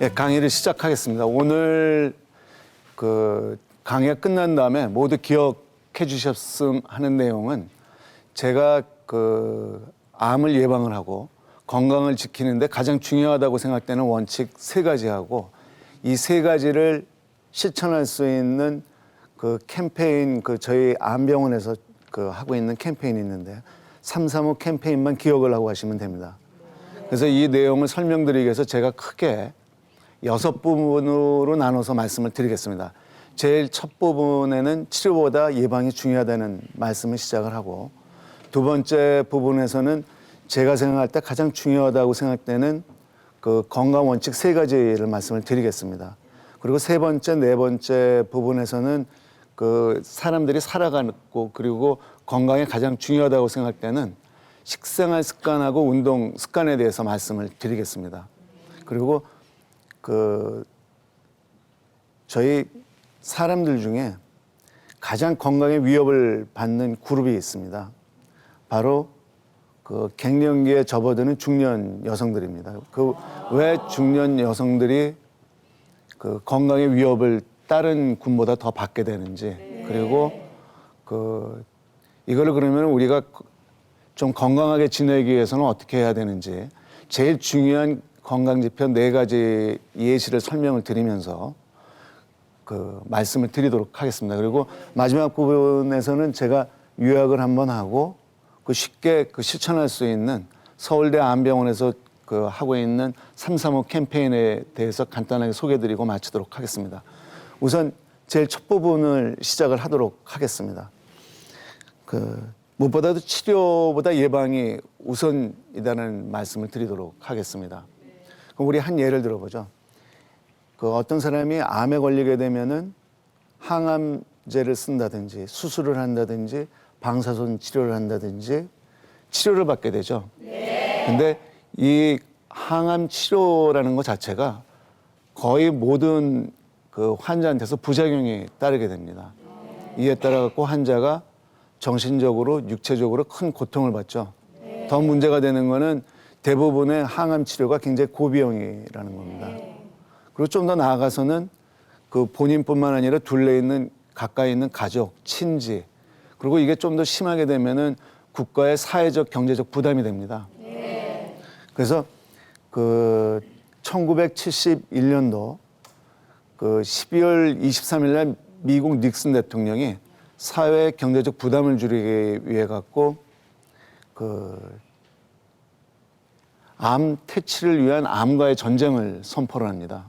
네, 강의를 시작하겠습니다. 오늘 강의가 끝난 다음에 모두 기억해 주셨음 하는 내용은 제가 암을 예방을 하고 건강을 지키는데 가장 중요하다고 생각되는 원칙 3가지하고 이 3가지를 실천할 수 있는 캠페인, 저희 암병원에서 하고 있는 캠페인이 있는데 335 캠페인만 기억을 하고 하시면 됩니다. 그래서 이 내용을 설명드리기 위해서 제가 크게 6부분으로 나눠서 말씀을 드리겠습니다. 제일 첫 부분에는 치료보다 예방이 중요하다는 말씀을 시작을 하고, 두 번째 부분에서는 제가 생각할 때 가장 중요하다고 생각되는 건강 원칙 3가지를 말씀을 드리겠습니다. 그리고 세 번째, 네 번째 부분에서는 사람들이 살아가고 그리고 건강에 가장 중요하다고 생각되는 식생활 습관하고 운동 습관에 대해서 말씀을 드리겠습니다. 그리고 저희 사람들 중에 가장 건강에 위협을 받는 그룹이 있습니다. 바로 갱년기에 접어드는 중년 여성들입니다. 왜 중년 여성들이 건강의 위협을 다른 군보다 더 받게 되는지, 그리고 이거를 그러면 우리가 좀 건강하게 지내기 위해서는 어떻게 해야 되는지 제일 중요한 건강지표 4가지 예시를 설명을 드리면서 말씀을 드리도록 하겠습니다. 그리고 마지막 부분에서는 제가 요약을 한번 하고 쉽게 실천할 수 있는 서울대 암병원에서 하고 있는 335 캠페인에 대해서 간단하게 소개드리고 마치도록 하겠습니다. 우선 제일 첫 부분을 시작을 하도록 하겠습니다. 무엇보다도 치료보다 예방이 우선이라는 말씀을 드리도록 하겠습니다. 그럼 우리 한 예를 들어보죠. 어떤 사람이 암에 걸리게 되면은 항암제를 쓴다든지 수술을 한다든지 방사선 치료를 한다든지 치료를 받게 되죠. 근데 이 항암 치료라는 것 자체가 거의 모든 환자한테서 부작용이 따르게 됩니다. 이에 따라 갖고 환자가 정신적으로 육체적으로 큰 고통을 받죠. 더 문제가 되는 거는 대부분의 항암 치료가 굉장히 고비용이라는 겁니다. 그리고 좀 더 나아가서는 본인뿐만 아니라 둘레 있는 가까이 있는 가족, 친지, 그리고 이게 좀 더 심하게 되면은 국가의 사회적 경제적 부담이 됩니다. 그래서 1971년도 12월 23일 날 미국 닉슨 대통령이 사회 경제적 부담을 줄이기 위해 갖고 암 퇴치를 위한 암과의 전쟁을 선포를 합니다.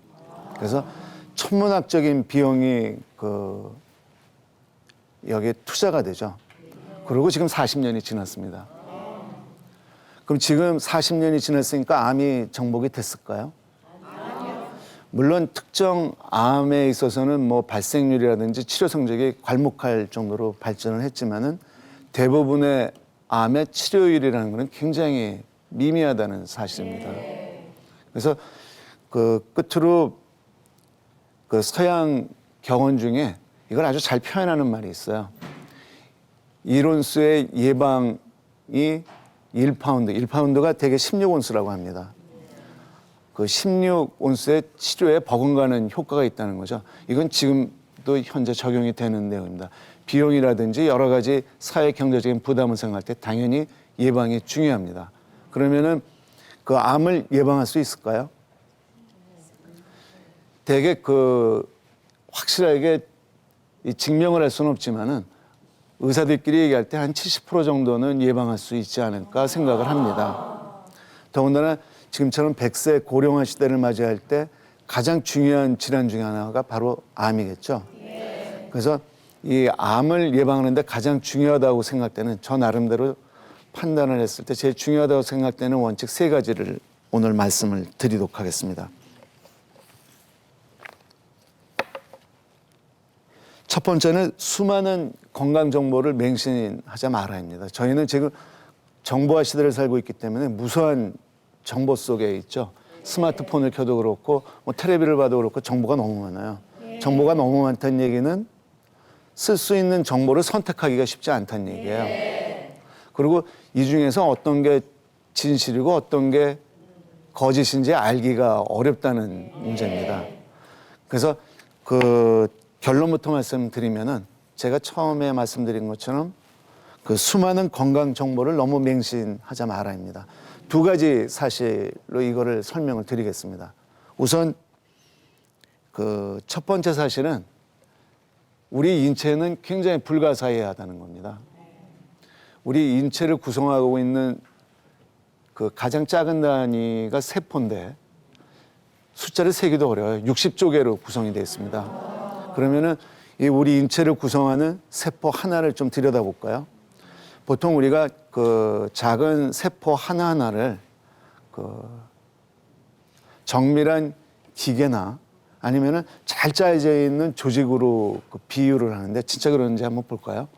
그래서 천문학적인 비용이 여기에 투자가 되죠. 그리고 지금 40년이 지났습니다. 그럼 지금 40년이 지났으니까 암이 정복이 됐을까요? 물론 특정 암에 있어서는 발생률이라든지 치료 성적이 괄목할 정도로 발전을 했지만은 대부분의 암의 치료율이라는 것은 굉장히 미미하다는 사실입니다. 그래서 끝으로 서양 경원 중에 이걸 아주 잘 표현하는 말이 있어요. 1온스의 예방이 1파운드가 대개 16온스라고 합니다. 16온스의 치료에 버금가는 효과가 있다는 거죠. 이건 지금도 현재 적용이 되는 내용입니다. 비용이라든지 여러 가지 사회 경제적인 부담을 생각할 때 당연히 예방이 중요합니다. 그러면은 암을 예방할 수 있을까요? 되게 확실하게 증명을 할 수는 없지만은 의사들끼리 얘기할 때 한 70% 정도는 예방할 수 있지 않을까 생각을 합니다. 더군다나 지금처럼 100세 고령화 시대를 맞이할 때 가장 중요한 질환 중에 하나가 바로 암이겠죠. 그래서 이 암을 예방하는데 가장 중요하다고 생각되는 저 나름대로 판단을 했을 때 제일 중요하다고 생각되는 원칙 3가지를 오늘 말씀을 드리도록 하겠습니다. 첫 번째는 수많은 건강 정보를 맹신하자 말아야합니다. 저희는 지금 정보화 시대를 살고 있기 때문에 무수한 정보 속에 있죠. 스마트폰을 켜도 그렇고 텔레비를 봐도 그렇고 정보가 너무 많아요. 정보가 너무 많다는 얘기는 쓸 수 있는 정보를 선택하기가 쉽지 않다는 얘기예요. 그리고 이 중에서 어떤 게 진실이고 어떤 게 거짓인지 알기가 어렵다는 문제입니다. 그래서 그 결론부터 말씀드리면은 제가 처음에 말씀드린 것처럼 그 수많은 건강 정보를 너무 맹신하자 말아입니다. 두 가지 사실로 이거를 설명을 드리겠습니다. 우선 그 첫 번째 사실은 우리 인체는 굉장히 불가사의하다는 겁니다. 우리 인체를 구성하고 있는 그 가장 작은 단위가 세포인데 숫자를 세기도 어려워요. 60조 개로 구성이 되어 있습니다. 그러면은 이 우리 인체를 구성하는 세포 하나를 좀 들여다볼까요? 보통 우리가 그 작은 세포 하나하나를 그 정밀한 기계나 아니면은 잘 짜여져 있는 조직으로 그 비유를 하는데 진짜 그런지 한번 볼까요?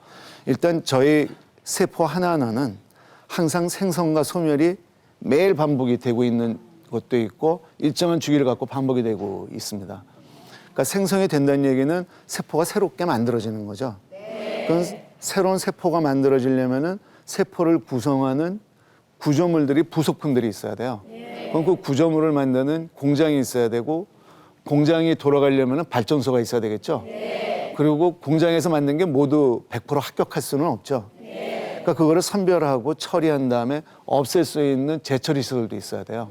일단 저희 세포 하나하나는 항상 생성과 소멸이 매일 반복이 되고 있는 것도 있고 일정한 주기를 갖고 반복이 되고 있습니다. 그러니까 생성이 된다는 얘기는 세포가 새롭게 만들어지는 거죠. 그럼 새로운 세포가 만들어지려면은 세포를 구성하는 구조물들이 부속품들이 있어야 돼요. 그럼 그 구조물을 만드는 공장이 있어야 되고 공장이 돌아가려면 발전소가 있어야 되겠죠. 그리고 공장에서 만든 게 모두 100% 합격할 수는 없죠. 그러니까 그거를 선별하고 처리한 다음에 없앨 수 있는 재처리 시설도 있어야 돼요.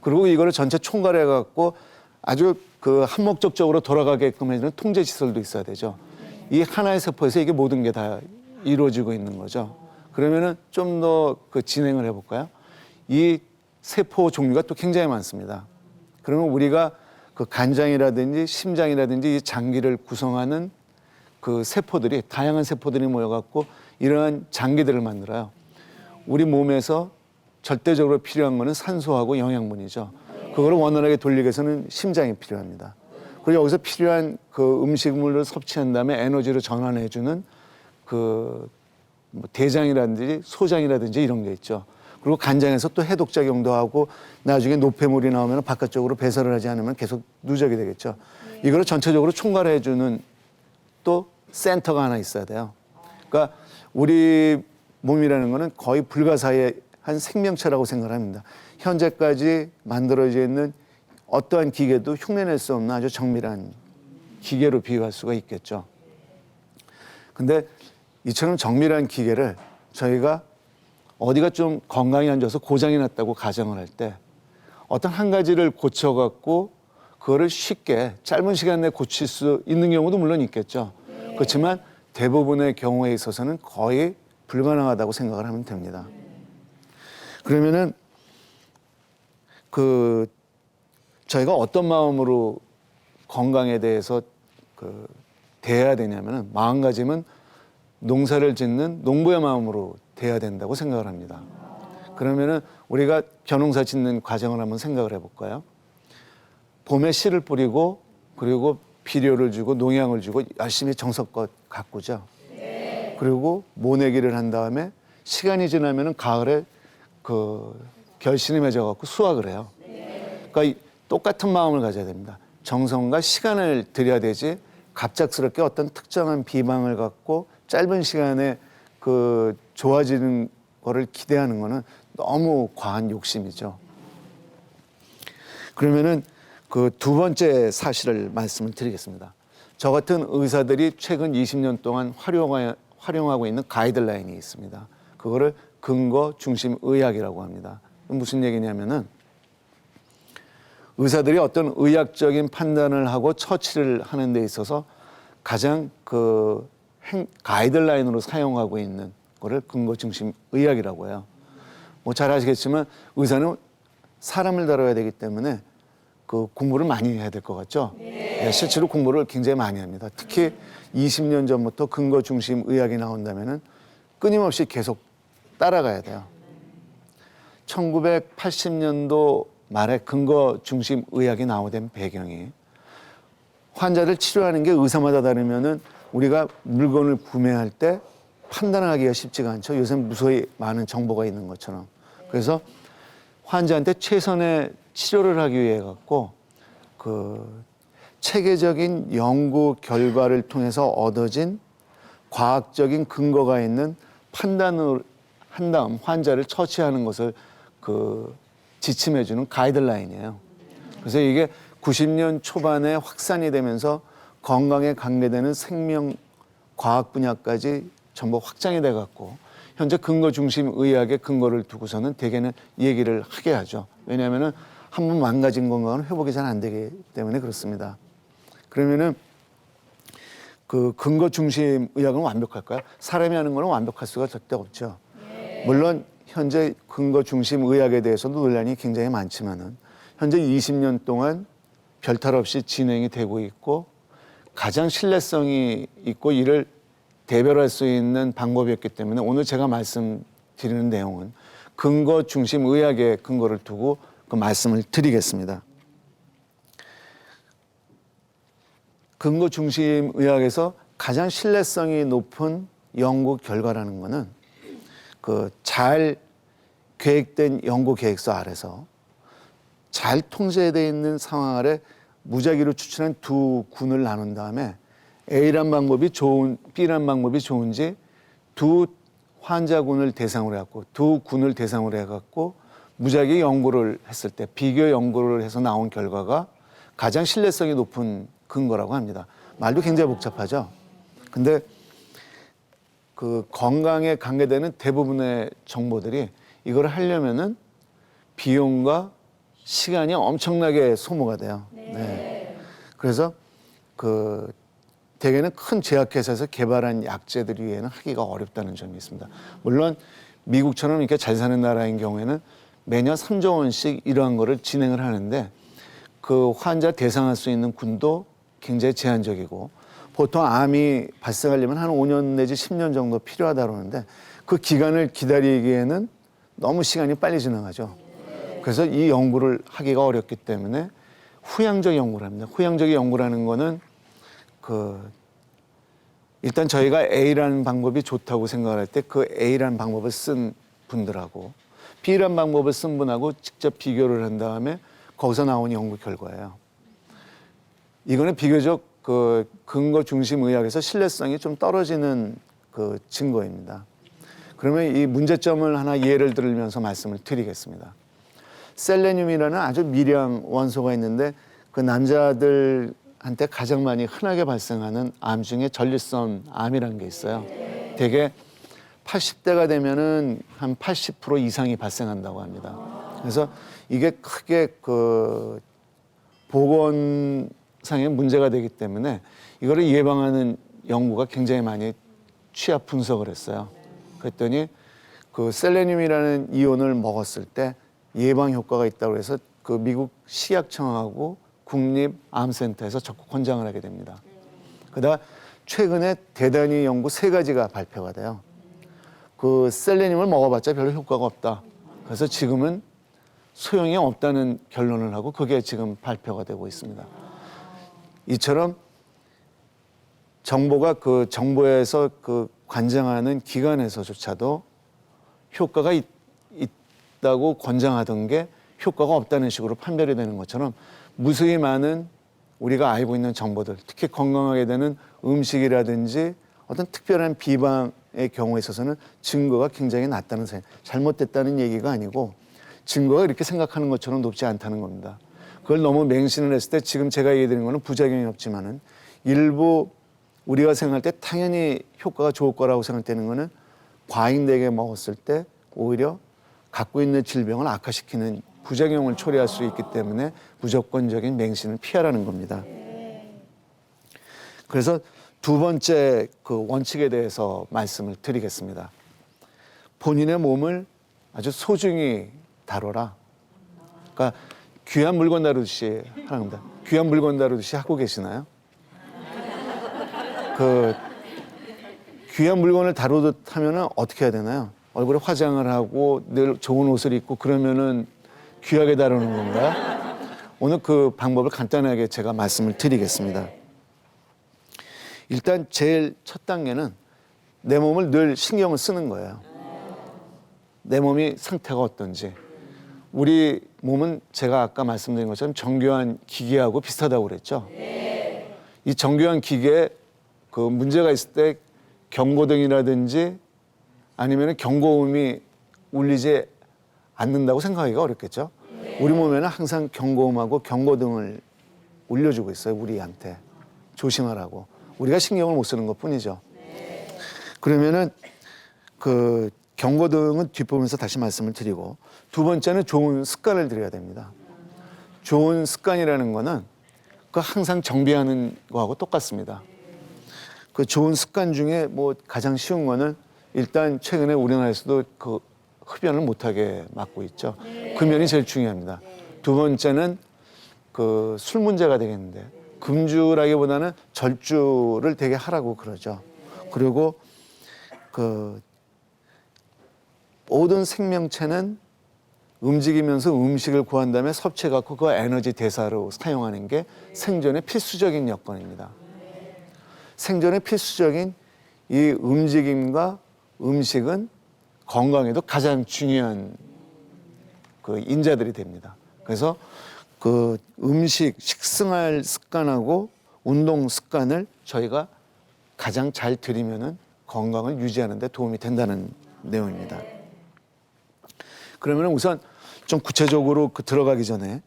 그리고 이거를 전체 총괄해 갖고 아주 그 한목적적으로 돌아가게끔 해주는 통제 시설도 있어야 되죠. 이 하나의 세포에서 이게 모든 게 다 이루어지고 있는 거죠. 그러면은 좀 더 그 진행을 해볼까요? 이 세포 종류가 또 굉장히 많습니다. 그러면 우리가 그 간장이라든지 심장이라든지 이 장기를 구성하는 그 세포들이 다양한 세포들이 모여갖고 이러한 장기들을 만들어요. 우리 몸에서 절대적으로 필요한 거는 산소하고 영양분이죠. 그걸 원활하게 돌리기 위해서는 심장이 필요합니다. 그리고 여기서 필요한 그 음식물을 섭취한 다음에 에너지로 전환해주는 그 뭐 대장이라든지 소장이라든지 이런 게 있죠. 그리고 간장에서 또 해독작용도 하고 나중에 노폐물이 나오면 바깥쪽으로 배설을 하지 않으면 계속 누적이 되겠죠. 이걸 전체적으로 총괄해주는 또 센터가 하나 있어야 돼요. 그러니까 우리 몸이라는 거는 거의 불가사의한 생명체라고 생각을 합니다. 현재까지 만들어져 있는 어떠한 기계도 흉내낼 수 없는 아주 정밀한 기계로 비유할 수가 있겠죠. 근데 이처럼 정밀한 기계를 저희가 어디가 좀 건강이 안 좋아서 고장이 났다고 가정을 할 때 어떤 한 가지를 고쳐갖고 그거를 쉽게 짧은 시간 내에 고칠 수 있는 경우도 물론 있겠죠. 그렇지만 대부분의 경우에 있어서는 거의 불가능하다고 생각을 하면 됩니다. 그러면은 그 저희가 어떤 마음으로 건강에 대해서 그 대해야 되냐면은 마음가짐은 농사를 짓는 농부의 마음으로 대해야 된다고 생각을 합니다. 그러면은 우리가 벼농사 짓는 과정을 한번 생각을 해볼까요? 봄에 씨를 뿌리고 그리고 비료를 주고 농약을 주고 열심히 정성껏 가꾸죠. 그리고 모내기를 한 다음에 시간이 지나면은 가을에 그 결실이 맺어갖고 수확을 해요. 그러니까 똑같은 마음을 가져야 됩니다. 정성과 시간을 들여야 되지 갑작스럽게 어떤 특정한 비방을 갖고 짧은 시간에 그 좋아지는 거를 기대하는 거는 너무 과한 욕심이죠. 그러면은 그 두 번째 사실을 말씀을 드리겠습니다. 저 같은 의사들이 최근 20년 동안 활용하고 있는 가이드라인이 있습니다. 그거를 근거 중심 의학이라고 합니다. 무슨 얘기냐면은 의사들이 어떤 의학적인 판단을 하고 처치를 하는 데 있어서 가장 그 가이드라인으로 사용하고 있는 거를 근거 중심 의학이라고 해요. 뭐 잘 아시겠지만 의사는 사람을 다뤄야 되기 때문에 그 공부를 많이 해야 될 것 같죠? 네, 실제로 공부를 굉장히 많이 합니다. 특히 20년 전부터 근거 중심 의학이 나온다면은 끊임없이 계속 따라가야 돼요. 1980년도 말에 근거 중심 의학이 나오던 배경이 환자를 치료하는 게 의사마다 다르면은 우리가 물건을 구매할 때 판단하기가 쉽지가 않죠. 요새 무수히 많은 정보가 있는 것처럼. 그래서 환자한테 최선의 치료를 하기 위해 갖고 그 체계적인 연구 결과를 통해서 얻어진 과학적인 근거가 있는 판단을 한 다음 환자를 처치하는 것을 그 지침해주는 가이드라인이에요. 그래서 이게 90년 초반에 확산이 되면서 건강에 관계되는 생명 과학 분야까지 전부 확장이 돼 갖고 현재 근거 중심 의학의 근거를 두고서는 대개는 얘기를 하게 하죠. 왜냐하면은 한 번 망가진 건강은 회복이 잘 안 되기 때문에 그렇습니다. 그러면은 그 근거 중심 의학은 완벽할까요? 사람이 하는 거는 완벽할 수가 절대 없죠. 물론 현재 근거 중심 의학에 대해서도 논란이 굉장히 많지만은 현재 20년 동안 별탈 없이 진행이 되고 있고 가장 신뢰성이 있고 이를 대별할 수 있는 방법이었기 때문에 오늘 제가 말씀드리는 내용은 근거 중심 의학의 근거를 두고 그 말씀을 드리겠습니다. 근거 중심 의학에서 가장 신뢰성이 높은 연구 결과라는 것은 그 잘 계획된 연구 계획서 아래서 잘 통제되어 있는 상황 아래 무작위로 추천한 두 군을 나눈 다음에 A란 방법이 좋은, B란 방법이 좋은지 두 환자군을 대상으로 해갖고 두 군을 대상으로 해갖고 무작위 연구를 했을 때 비교 연구를 해서 나온 결과가 가장 신뢰성이 높은 근거라고 합니다. 말도 굉장히 복잡하죠. 근데 그 건강에 관계되는 대부분의 정보들이 이걸 하려면은 비용과 시간이 엄청나게 소모가 돼요. 네. 그래서 그 대개는 큰 제약회사에서 개발한 약제들 위에는 하기가 어렵다는 점이 있습니다. 물론 미국처럼 이렇게 잘 사는 나라인 경우에는 매년 3조 원씩 이러한 거를 진행을 하는데 그 환자 대상할 수 있는 군도 굉장히 제한적이고 보통 암이 발생하려면 한 5년 내지 10년 정도 필요하다 그러는데 그 기간을 기다리기에는 너무 시간이 빨리 지나가죠. 그래서 이 연구를 하기가 어렵기 때문에 후양적 연구를 합니다. 후양적 연구라는 거는 일단 저희가 A라는 방법이 좋다고 생각할 때 그 A라는 방법을 쓴 분들하고 B라는 방법을 쓴 분하고 직접 비교를 한 다음에 거기서 나온 연구 결과예요. 이거는 비교적 그 근거 중심 의학에서 신뢰성이 좀 떨어지는 그 증거입니다. 그러면 이 문제점을 하나 예를 들면서 말씀을 드리겠습니다. 셀레늄이라는 아주 미량 원소가 있는데 그 남자들한테 가장 많이 흔하게 발생하는 암 중에 전립선 암이라는 게 있어요. 대개 80대가 되면은 한 80% 이상이 발생한다고 합니다. 그래서 이게 크게 그 보건상의 문제가 되기 때문에 이거를 예방하는 연구가 굉장히 많이 취합 분석을 했어요. 그랬더니 그 셀레늄이라는 이온을 먹었을 때 예방 효과가 있다고 해서 그 미국 식약청하고 국립암센터에서 적극 권장을 하게 됩니다. 그러다 최근에 대단히 연구 3가지가 발표가 돼요. 그 셀레늄을 먹어봤자 별로 효과가 없다. 그래서 지금은 소용이 없다는 결론을 하고 그게 지금 발표가 되고 있습니다. 이처럼 정보가 그 정부에서 그 관장하는 기관에서조차도 효과가 있다고 권장하던 게 효과가 없다는 식으로 판별이 되는 것처럼 무수히 많은 우리가 알고 있는 정보들, 특히 건강하게 되는 음식이라든지 어떤 특별한 비방의 경우에 있어서는 증거가 굉장히 낮다는 사실, 잘못됐다는 얘기가 아니고 증거가 이렇게 생각하는 것처럼 높지 않다는 겁니다. 그걸 너무 맹신을 했을 때 지금 제가 얘기드린 거는 부작용이 없지만은 일부 우리가 생각할 때 당연히 효과가 좋을 거라고 생각되는 거는 과잉되게 먹었을 때 오히려 갖고 있는 질병을 악화시키는 부작용을 초래할 수 있기 때문에 무조건적인 맹신을 피하라는 겁니다. 그래서 두 번째 그 원칙에 대해서 말씀을 드리겠습니다. 본인의 몸을 아주 소중히 다뤄라. 그러니까 귀한 물건 다루듯이 하는 겁니다. 귀한 물건 다루듯이 하고 계시나요? 그 귀한 물건을 다루듯 하면은 어떻게 해야 되나요? 얼굴에 화장을 하고 늘 좋은 옷을 입고 그러면은 귀하게 다루는 건가요? 오늘 그 방법을 간단하게 제가 말씀을 드리겠습니다. 일단 제일 첫 단계는 내 몸을 늘 신경을 쓰는 거예요. 내 몸이 상태가 어떤지. 우리 몸은 제가 아까 말씀드린 것처럼 정교한 기계하고 비슷하다고 그랬죠. 이 정교한 기계에 그 문제가 있을 때 경고등이라든지 아니면 경고음이 울리지 않는다고 생각하기가 어렵겠죠. 우리 몸에는 항상 경고음하고 경고등을 울려주고 있어요. 우리한테 조심하라고. 우리가 신경을 못 쓰는 것뿐이죠. 그러면은 그 경고등은 뒷부분에서 다시 말씀을 드리고, 두 번째는 좋은 습관을 들여야 됩니다. 좋은 습관이라는 거는 그 항상 정비하는 거하고 똑같습니다. 그 좋은 습관 중에 뭐 가장 쉬운 거는 일단 최근에 우리나라에서도 그 흡연을 못하게 막고 있죠. 그 면이 제일 중요합니다. 두 번째는 그 술 문제가 되겠는데, 금주라기보다는 절주를 되게 하라고 그러죠. 그리고 그 모든 생명체는 움직이면서 음식을 구한 다음에 섭취해갖고 그 에너지 대사로 사용하는 게 생존의 필수적인 여건입니다. 생존의 필수적인 이 움직임과 음식은 건강에도 가장 중요한 그 인자들이 됩니다. 그래서 그 음식, 식생활 습관하고 운동 습관을 저희가 가장 잘 들이면은 건강을 유지하는 데 도움이 된다는 내용입니다. 그러면 우선 좀 구체적으로 들어가기 전에,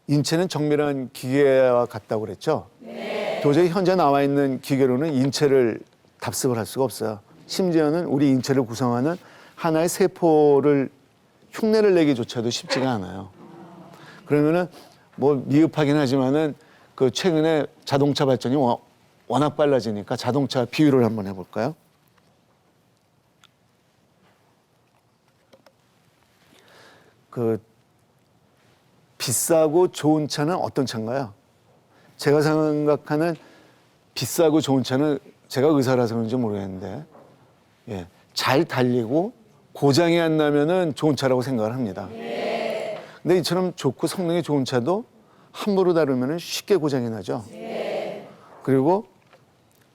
인체는 정밀한 기계와 같다고 그랬죠? 네. 도저히 현재 나와 있는 기계로는 인체를 답습을 할 수가 없어요. 심지어는 우리 인체를 구성하는 하나의 세포를 흉내를 내기조차도 쉽지가 않아요. 그러면은 뭐 미흡하긴 하지만은 그 최근에 자동차 발전이 워낙 빨라지니까 자동차 비유를 한번 해볼까요? 그 비싸고 좋은 차는 어떤 차인가요? 제가 생각하는 비싸고 좋은 차는, 제가 의사라서 그런지 모르겠는데, 예, 잘 달리고 고장이 안 나면은 좋은 차라고 생각을 합니다. 근데 이처럼 좋고 성능이 좋은 차도 함부로 다루면은 쉽게 고장이 나죠. 그리고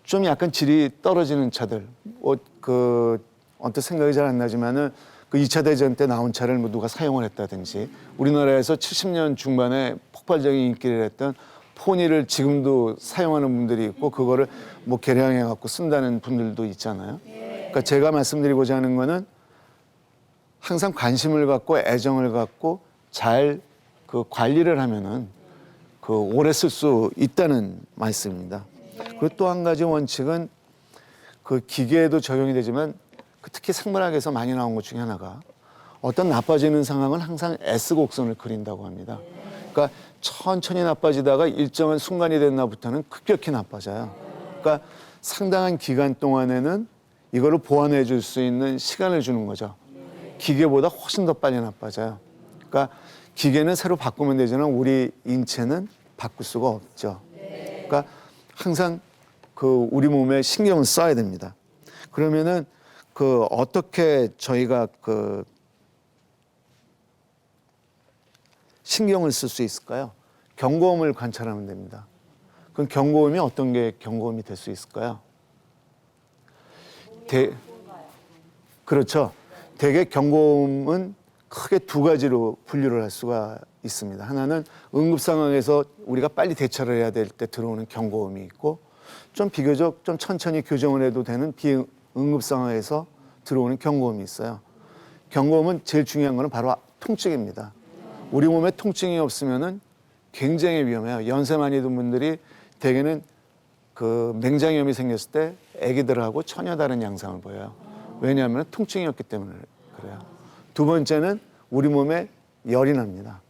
좀 약간 질이 떨어지는 차들, 언뜻 생각이 잘 안 나지만은 그 2차 대전 때 나온 차를 뭐 누가 사용을 했다든지, 우리나라에서 70년 중반에 폭발적인 인기를 했던 포니를 지금도 사용하는 분들이 있고, 그거를 뭐 개량해 갖고 쓴다는 분들도 있잖아요. 그러니까 제가 말씀드리고자 하는 거는 항상 관심을 갖고 애정을 갖고 잘 그 관리를 하면은 그 오래 쓸 수 있다는 말씀입니다. 그리고 또 한 가지 원칙은 그 기계에도 적용이 되지만 특히 생물학에서 많이 나온 것 중에 하나가, 어떤 나빠지는 상황은 항상 S곡선을 그린다고 합니다. 그러니까 천천히 나빠지다가 일정한 순간이 됐나부터는 급격히 나빠져요. 그러니까 상당한 기간 동안에는 이거를 보완해 줄 수 있는 시간을 주는 거죠. 기계보다 훨씬 더 빨리 나빠져요. 그러니까 기계는 새로 바꾸면 되지만 우리 인체는 바꿀 수가 없죠. 그러니까 항상 그 우리 몸에 신경을 써야 됩니다. 그러면은 그 어떻게 저희가 그 신경을 쓸 수 있을까요? 경고음을 관찰하면 됩니다. 그럼 경고음이 어떤 게 경고음이 될 수 있을까요? 그렇죠. 대개 경고음은 크게 두 가지로 분류를 할 수가 있습니다. 하나는 응급 상황에서 우리가 빨리 대처를 해야 될 때 들어오는 경고음이 있고, 좀 비교적 좀 천천히 교정을 해도 되는 비응급 상황에서 들어오는 경고음이 있어요. 경고음은 제일 중요한 거는 바로 통증입니다. 우리 몸에 통증이 없으면은 굉장히 위험해요. 연세 많이 든 분들이 대개는 그 맹장염이 생겼을 때 아기들하고 전혀 다른 양상을 보여요. 왜냐하면 통증이 없기 때문에 그래요. 두 번째는 우리 몸에 열이 납니다.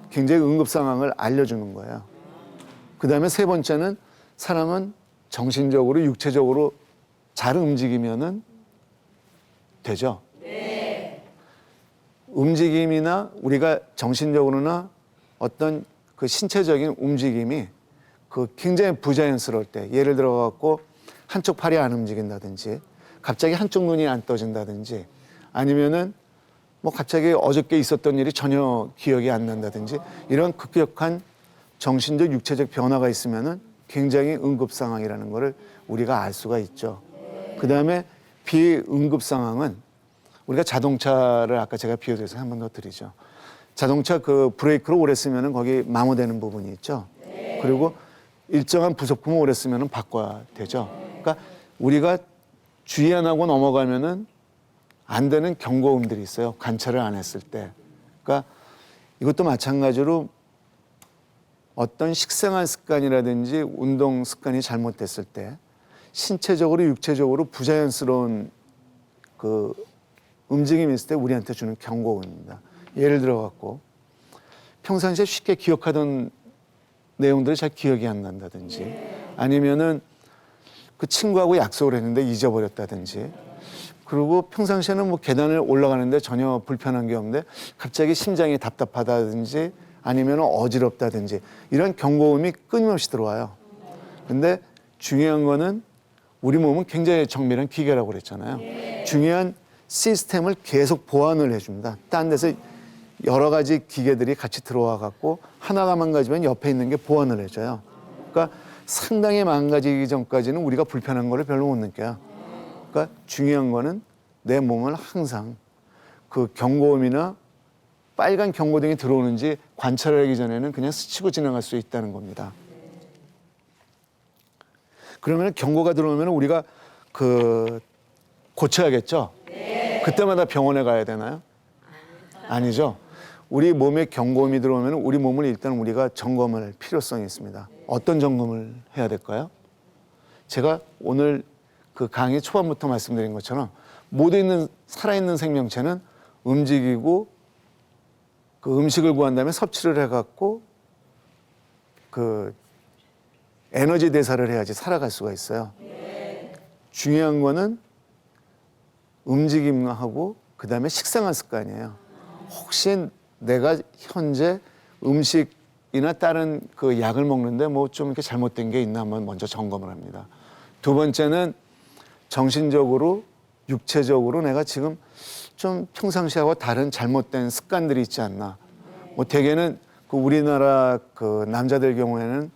굉장히 응급 상황을 알려주는 거예요. 그 다음에 세 번째는 사람은 정신적으로 육체적으로 잘 움직이면은 되죠. 네. 움직임이나 우리가 정신적으로나 어떤 그 신체적인 움직임이 그 굉장히 부자연스러울 때, 예를 들어 갖고 한쪽 팔이 안 움직인다든지, 갑자기 한쪽 눈이 안 떠진다든지, 아니면은 뭐 갑자기 어저께 있었던 일이 전혀 기억이 안 난다든지, 이런 급격한 정신적 육체적 변화가 있으면은 굉장히 응급 상황이라는 거를 우리가 알 수가 있죠. 그다음에 비응급 상황은 우리가 자동차를 아까 제가 비유해서 한 번 더 드리죠. 자동차 그 브레이크를 오래 쓰면은 거기 마모되는 부분이 있죠. 그리고 일정한 부속품을 오래 쓰면은 바꿔야 되죠. 그러니까 우리가 주의 안 하고 넘어가면은 안 되는 경고음들이 있어요. 관찰을 안 했을 때. 그러니까 이것도 마찬가지로 어떤 식생활 습관이라든지 운동 습관이 잘못됐을 때 신체적으로 육체적으로 부자연스러운 그 움직임이 있을 때 우리한테 주는 경고입니다. 예를 들어 갖고 평상시에 쉽게 기억하던 내용들이 잘 기억이 안 난다든지 아니면은 그 친구하고 약속을 했는데 잊어버렸다든지 그리고 평상시에는 뭐 계단을 올라가는데 전혀 불편한 게 없는데 갑자기 심장이 답답하다든지 아니면 어지럽다든지 이런 경고음이 끊임없이 들어와요. 근데 중요한 거는 우리 몸은 굉장히 정밀한 기계라고 그랬잖아요. 중요한 시스템을 계속 보완을 해줍니다. 딴 데서 여러 가지 기계들이 같이 들어와 갖고 하나가 망가지면 옆에 있는 게 보완을 해줘요. 그러니까 상당히 망가지기 전까지는 우리가 불편한 거를 별로 못 느껴요. 그러니까 중요한 거는 내 몸을 항상 그 경고음이나 빨간 경고등이 들어오는지 관찰하기 전에는 그냥 스치고 지나갈 수 있다는 겁니다. 그러면 경고가 들어오면 우리가 고쳐야겠죠? 그때마다 병원에 가야 되나요? 아니죠. 우리 몸에 경고음이 들어오면 우리 몸을 일단 우리가 점검을 할 필요성이 있습니다. 어떤 점검을 해야 될까요? 제가 오늘 그 강의 초반부터 말씀드린 것처럼 모든 살아있는 생명체는 움직이고 그 음식을 구한 다음에 섭취를 해갖고 그 에너지 대사를 해야지 살아갈 수가 있어요. 중요한 거는 움직임하고 그 다음에 식생활 습관이에요. 혹시 내가 현재 음식이나 다른 그 약을 먹는데 뭐 좀 이렇게 잘못된 게 있나 한번 먼저 점검을 합니다. 두 번째는 정신적으로, 육체적으로 내가 지금 좀 평상시하고 다른 잘못된 습관들이 있지 않나. 뭐 대개는 그 우리나라 그 남자들 경우에는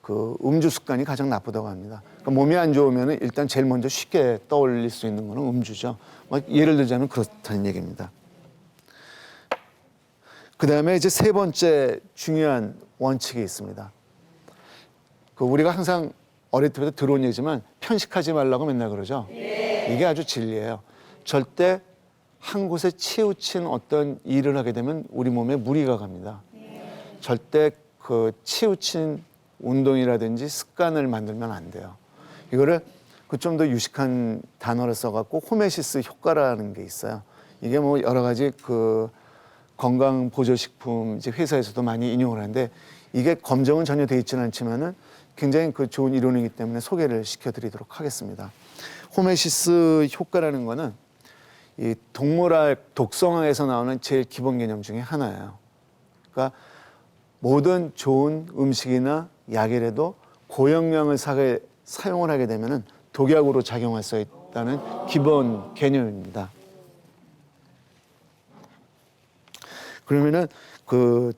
그 음주 습관이 가장 나쁘다고 합니다. 그러니까 몸이 안 좋으면 일단 제일 먼저 쉽게 떠올릴 수 있는 거는 음주죠. 뭐 예를 들자면 그렇다는 얘기입니다. 그 다음에 이제 세 번째 중요한 원칙이 있습니다. 그 우리가 항상 어릴 때부터 들어온 얘기지만 편식하지 말라고 맨날 그러죠. 이게 아주 진리예요. 절대 한 곳에 치우친 어떤 일을 하게 되면 우리 몸에 무리가 갑니다. 절대 그 치우친 운동이라든지 습관을 만들면 안 돼요. 이거를 그 좀 더 유식한 단어를 써갖고 호메시스 효과라는 게 있어요. 이게 뭐 여러 가지 그 건강 보조식품 이제 회사에서도 많이 인용을 하는데 이게 검증은 전혀 돼 있지는 않지만은 굉장히 그 좋은 이론이기 때문에 소개를 시켜드리도록 하겠습니다. 호메시스 효과라는 거는 이 동물학 독성화에서 나오는 제일 기본 개념 중에 하나예요. 그러니까 모든 좋은 음식이나 약이라도 고영양을 사용을 하게 되면은 독약으로 작용할 수 있다는 기본 개념입니다. 그러면은 그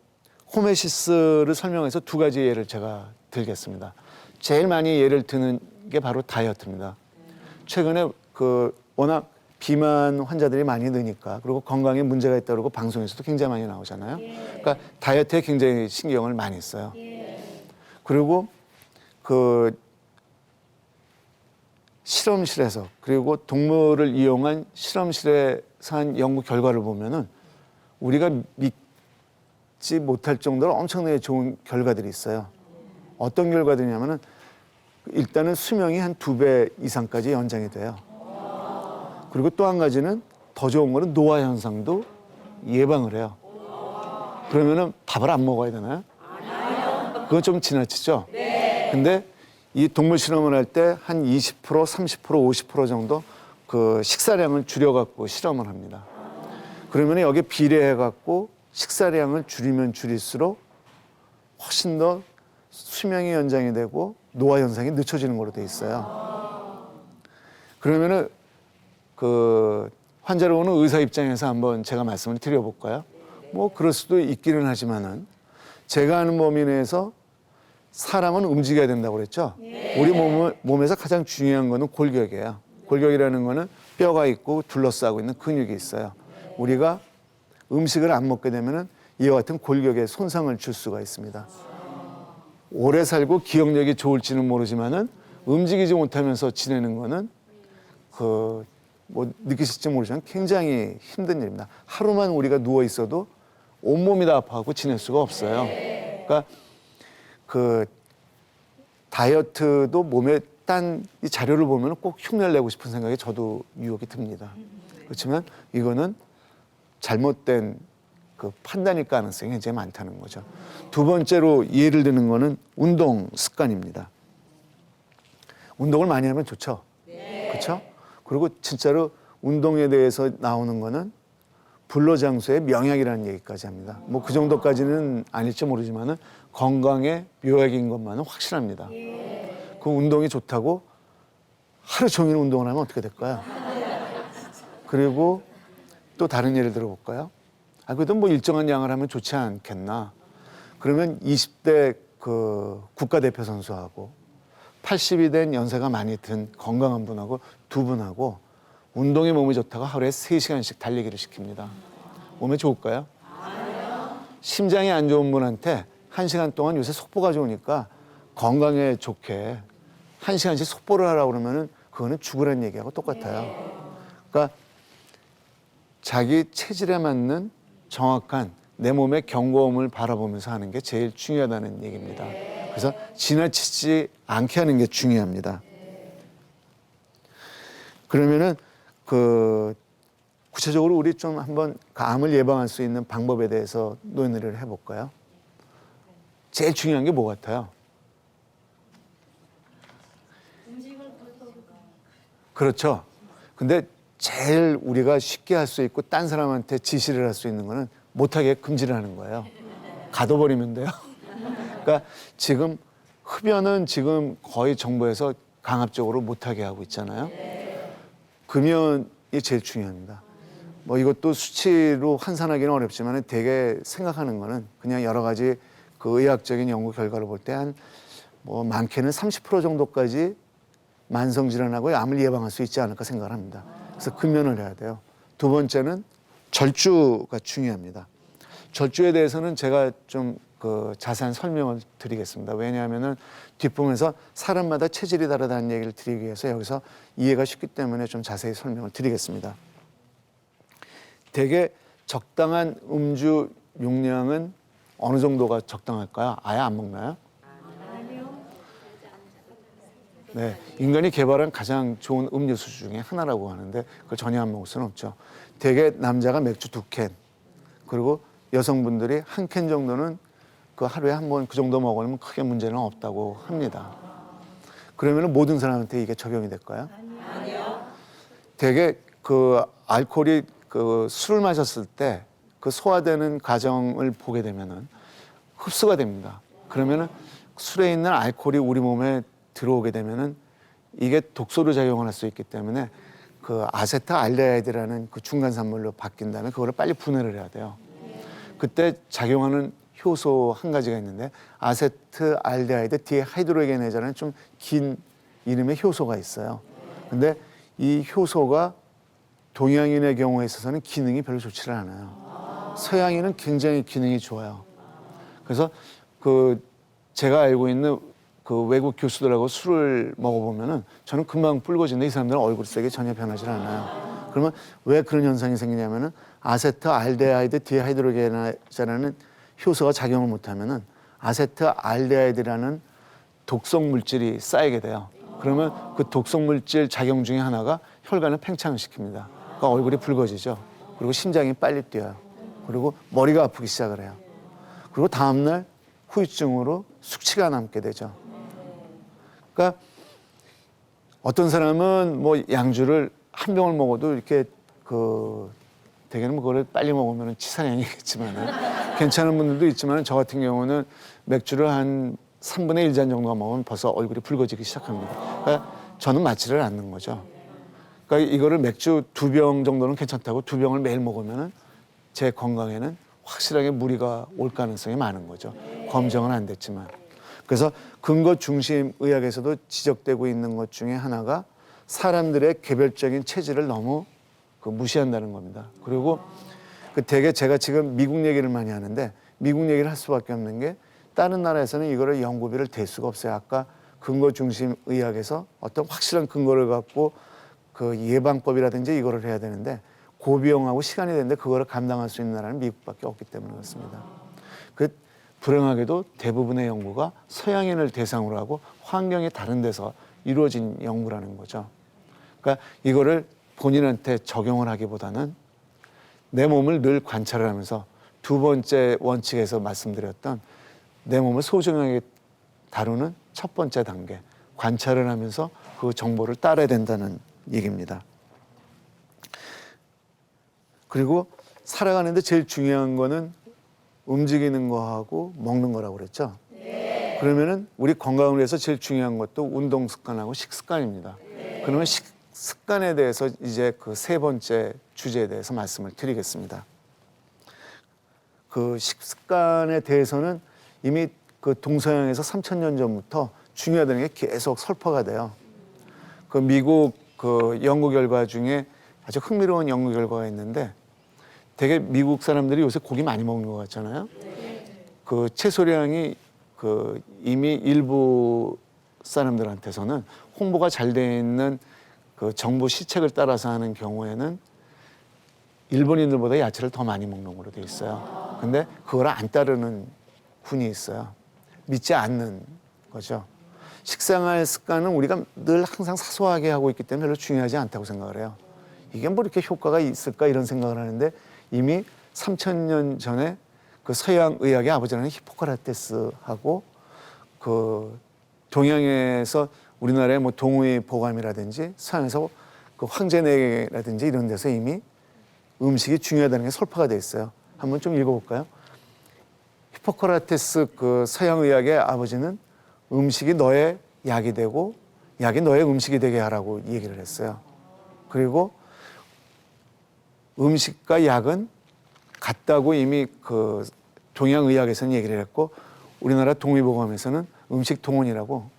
호메시스를 설명해서 두 가지 예를 제가 들겠습니다. 제일 많이 예를 드는 게 바로 다이어트입니다. 최근에 그 워낙 비만 환자들이 많이 느니까 그리고 건강에 문제가 있다고 방송에서도 굉장히 많이 나오잖아요. 그러니까 다이어트에 굉장히 신경을 많이 써요. 그리고 그 실험실에서 그리고 동물을 이용한 실험실에서 한 연구 결과를 보면은 우리가 믿지 못할 정도로 엄청나게 좋은 결과들이 있어요. 어떤 결과들이냐면은 일단은 수명이 한 2배 이상까지 연장이 돼요. 그리고 또 한 가지는 더 좋은 거는 노화 현상도 예방을 해요. 그러면은 밥을 안 먹어야 되나요? 그건 좀 지나치죠? 근데 이 동물 실험을 할 때 한 20%, 30%, 50% 정도 그 식사량을 줄여갖고 실험을 합니다. 그러면 여기에 비례해갖고 식사량을 줄이면 줄일수록 훨씬 더 수명이 연장이 되고 노화 현상이 늦춰지는 걸로 돼 있어요. 그러면은 그 환자로 오는 의사 입장에서 한번 제가 말씀을 드려볼까요? 뭐 그럴 수도 있기는 하지만은 제가 아는 범위 내에서 사람은 움직여야 된다고 그랬죠? 우리 몸에서 가장 중요한 거는 골격이에요. 골격이라는 거는 뼈가 있고 둘러싸고 있는 근육이 있어요. 우리가 음식을 안 먹게 되면은 이와 같은 골격에 손상을 줄 수가 있습니다. 오래 살고 기억력이 좋을지는 모르지만은 움직이지 못하면서 지내는 거는 뭐 느끼실지 모르지만 굉장히 힘든 일입니다. 하루만 우리가 누워 있어도 온몸이 다 아파하고 지낼 수가 없어요. 그러니까 그 다이어트도 몸에 딴 이 자료를 보면 꼭 흉내를 내고 싶은 생각이 저도 유혹이 듭니다. 그렇지만 이거는 잘못된 그 판단일 가능성이 굉장히 많다는 거죠. 두 번째로 예를 드는 거는 운동 습관입니다. 운동을 많이 하면 좋죠. 그렇죠? 그리고 진짜로 운동에 대해서 나오는 거는 불로장수의 명약이라는 얘기까지 합니다. 뭐 그 정도까지는 아닐지 모르지만은 건강에 묘약인 것만은 확실합니다. 그 운동이 좋다고 하루 종일 운동을 하면 어떻게 될까요? 그리고 또 다른 예를 들어볼까요? 그래도 뭐 일정한 양을 하면 좋지 않겠나. 그러면 20대 그 국가대표 선수하고 80이 된 연세가 많이 든 건강한 분하고 두 분하고 운동에 몸이 좋다고 하루에 3시간씩 달리기를 시킵니다. 몸에 좋을까요? 심장이 안 좋은 분한테 1시간 동안 요새 속보가 좋으니까 건강에 좋게 1시간씩 속보를 하라고 그러면은 그거는 죽으라는 얘기하고 똑같아요. 그러니까 자기 체질에 맞는 정확한 내 몸의 경고음을 바라보면서 하는 게 제일 중요하다는 얘기입니다. 그래서 지나치지 않게 하는 게 중요합니다. 그러면은 그 구체적으로 우리 좀 한번 암을 예방할 수 있는 방법에 대해서 논의를 해볼까요? 제일 중요한 게 뭐 같아요? 그렇죠. 근데 제일 우리가 쉽게 할 수 있고 딴 사람한테 지시를 할 수 있는 거는 못하게 금지를 하는 거예요. 가둬버리면 돼요. 그러니까 지금 흡연은 지금 거의 정부에서 강압적으로 못하게 하고 있잖아요. 금연이 제일 중요합니다. 뭐 이것도 수치로 환산하기는 어렵지만 되게 생각하는 거는 그냥 여러 가지 그 의학적인 연구 결과를 볼 때 한 뭐 많게는 30% 정도까지 만성 질환하고 암을 예방할 수 있지 않을까 생각을 합니다. 그래서 금연을 해야 돼요. 두 번째는 절주가 중요합니다. 절주에 대해서는 제가 좀 그 자세한 설명을 드리겠습니다. 왜냐하면은 뒷부분에서 사람마다 체질이 다르다는 얘기를 드리기 위해서 여기서 이해가 쉽기 때문에 좀 자세히 설명을 드리겠습니다. 되게 적당한 음주 용량은 어느 정도가 적당할까요? 아예 안 먹나요? 네, 인간이 개발한 가장 좋은 음료수 중에 하나라고 하는데 그걸 전혀 안 먹을 수는 없죠. 대개 남자가 맥주 2캔, 그리고 여성분들이 1캔 정도는 그 하루에 한 번 그 정도 먹으면 크게 문제는 없다고 합니다. 그러면 모든 사람한테 이게 적용이 될까요? 아니요. 대개 그 알코올이 그 술을 마셨을 때 그 소화되는 과정을 보게 되면은 흡수가 됩니다. 그러면은 술에 있는 알코올이 우리 몸에 들어오게 되면은 이게 독소로 작용을 할 수 있기 때문에 그 아세트알데하이드라는 그 중간 산물로 바뀐 다음에 그거를 빨리 분해를 해야 돼요. 그때 작용하는 효소 한 가지가 있는데 아세트알데하이드 디하이드로게네이즈라는 좀 긴 이름의 효소가 있어요. 근데 이 효소가 동양인의 경우에 있어서는 기능이 별로 좋지를 않아요. 서양인은 굉장히 기능이 좋아요. 그래서 그 제가 알고 있는 그 외국 교수들하고 술을 먹어보면은 저는 금방 붉어지는데 이 사람들은 얼굴 색이 전혀 변하지 않아요. 그러면 왜 그런 현상이 생기냐면은 아세트알데하이드 디하이드로게네이즈라는 효소가 작용을 못하면은 아세트알데하이드라는 독성 물질이 쌓이게 돼요. 그러면 그 독성 물질 작용 중에 하나가 혈관을 팽창을 시킵니다. 그러니까 얼굴이 붉어지죠. 그리고 심장이 빨리 뛰어요. 그리고 머리가 아프기 시작을 해요. 그리고 다음날 후유증으로 숙취가 남게 되죠. 그러니까 어떤 사람은 뭐 양주를 한 병을 먹어도 이렇게 그 대개는 뭐 그거를 빨리 먹으면 치사량이겠지만은 괜찮은 분들도 있지만 저 같은 경우는 맥주를 한 3분의 1잔 정도만 먹으면 벌써 얼굴이 붉어지기 시작합니다. 그러니까 저는 맞지를 않는 거죠. 그러니까 이거를 맥주 2병 정도는 괜찮다고 2병을 매일 먹으면은 제 건강에는 확실하게 무리가 올 가능성이 많은 거죠. 검증은 안 됐지만. 그래서 근거 중심 의학에서도 지적되고 있는 것 중에 하나가 사람들의 개별적인 체질을 너무 그 무시한다는 겁니다. 그리고 그 되게 제가 지금 미국 얘기를 많이 하는데 미국 얘기를 할 수밖에 없는 게 다른 나라에서는 이거를 연구비를 댈 수가 없어요. 아까 근거 중심 의학에서 어떤 확실한 근거를 갖고 그 예방법이라든지 이거를 해야 되는데 고비용하고 시간이 되는데 그거를 감당할 수 있는 나라는 미국밖에 없기 때문에 그렇습니다. 그 불행하게도 대부분의 연구가 서양인을 대상으로 하고 환경이 다른 데서 이루어진 연구라는 거죠. 그러니까 이거를 본인한테 적용을 하기보다는 내 몸을 늘 관찰을 하면서 두 번째 원칙에서 말씀드렸던 내 몸을 소중하게 다루는 첫 번째 단계, 관찰을 하면서 그 정보를 따라야 된다는 얘기입니다. 그리고 살아가는데 제일 중요한 거는 움직이는 거하고 먹는 거라고 그랬죠. 네. 그러면은 우리 건강을 위해서 제일 중요한 것도 운동 습관하고 식습관입니다. 네. 그러면 식습관에 대해서 이제 그 세 번째 주제에 대해서 말씀을 드리겠습니다. 그 식습관에 대해서는 이미 그 동서양에서 3,000년 전부터 중요하다는 게 계속 설파가 돼요. 그 미국 그 연구 결과 중에 아주 흥미로운 연구 결과가 있는데 되게 미국 사람들이 요새 고기 많이 먹는 것 같잖아요. 그 채소량이 그 이미 일부 사람들한테서는 홍보가 잘 돼 있는 그 정부 시책을 따라서 하는 경우에는 일본인들보다 야채를 더 많이 먹는 걸로 돼 있어요. 근데 그걸 안 따르는 군이 있어요. 믿지 않는 거죠. 식생활 습관은 우리가 늘 항상 사소하게 하고 있기 때문에 별로 중요하지 않다고 생각을 해요. 이게 뭐 이렇게 효과가 있을까 이런 생각을 하는데 이미 3,000년 전에 그 서양 의학의 아버지라는 히포크라테스하고 그 동양에서 우리나라의 뭐 동의 보감이라든지 서양에서 그 황제내라든지 이런 데서 이미 음식이 중요하다는 게 설파가 돼 있어요. 한번 좀 읽어볼까요? 히포크라테스 그 서양 의학의 아버지는 음식이 너의 약이 되고 약이 너의 음식이 되게 하라고 얘기를 했어요. 그리고 음식과 약은 같다고 이미 그 동양의학에서는 얘기를 했고 우리나라 동의보감에서는 음식동원이라고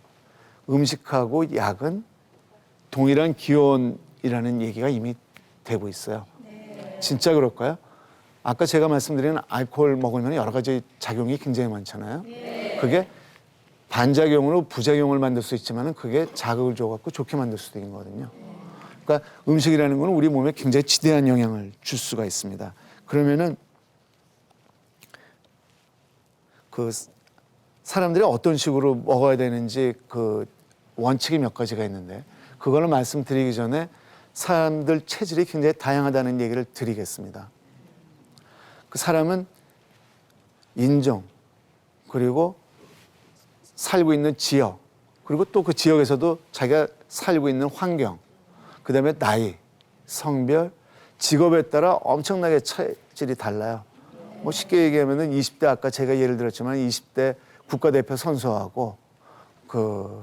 음식하고 약은 동일한 기원이라는 얘기가 이미 되고 있어요. 네. 진짜 그럴까요? 아까 제가 말씀드린 알코올 먹으면 여러 가지 작용이 굉장히 많잖아요. 네. 그게 반작용으로 부작용을 만들 수 있지만 그게 자극을 줘갖고 좋게 만들 수도 있는 거거든요. 그러니까 음식이라는 건 우리 몸에 굉장히 지대한 영향을 줄 수가 있습니다. 그러면은 그 사람들이 어떤 식으로 먹어야 되는지 그 원칙이 몇 가지가 있는데 그거를 말씀드리기 전에 사람들 체질이 굉장히 다양하다는 얘기를 드리겠습니다. 그 사람은 인종 그리고 살고 있는 지역 그리고 또 그 지역에서도 자기가 살고 있는 환경 그다음에 나이, 성별, 직업에 따라 엄청나게 체질이 달라요. 뭐 쉽게 얘기하면은 20대 아까 제가 예를 들었지만 20대 국가대표 선수하고 그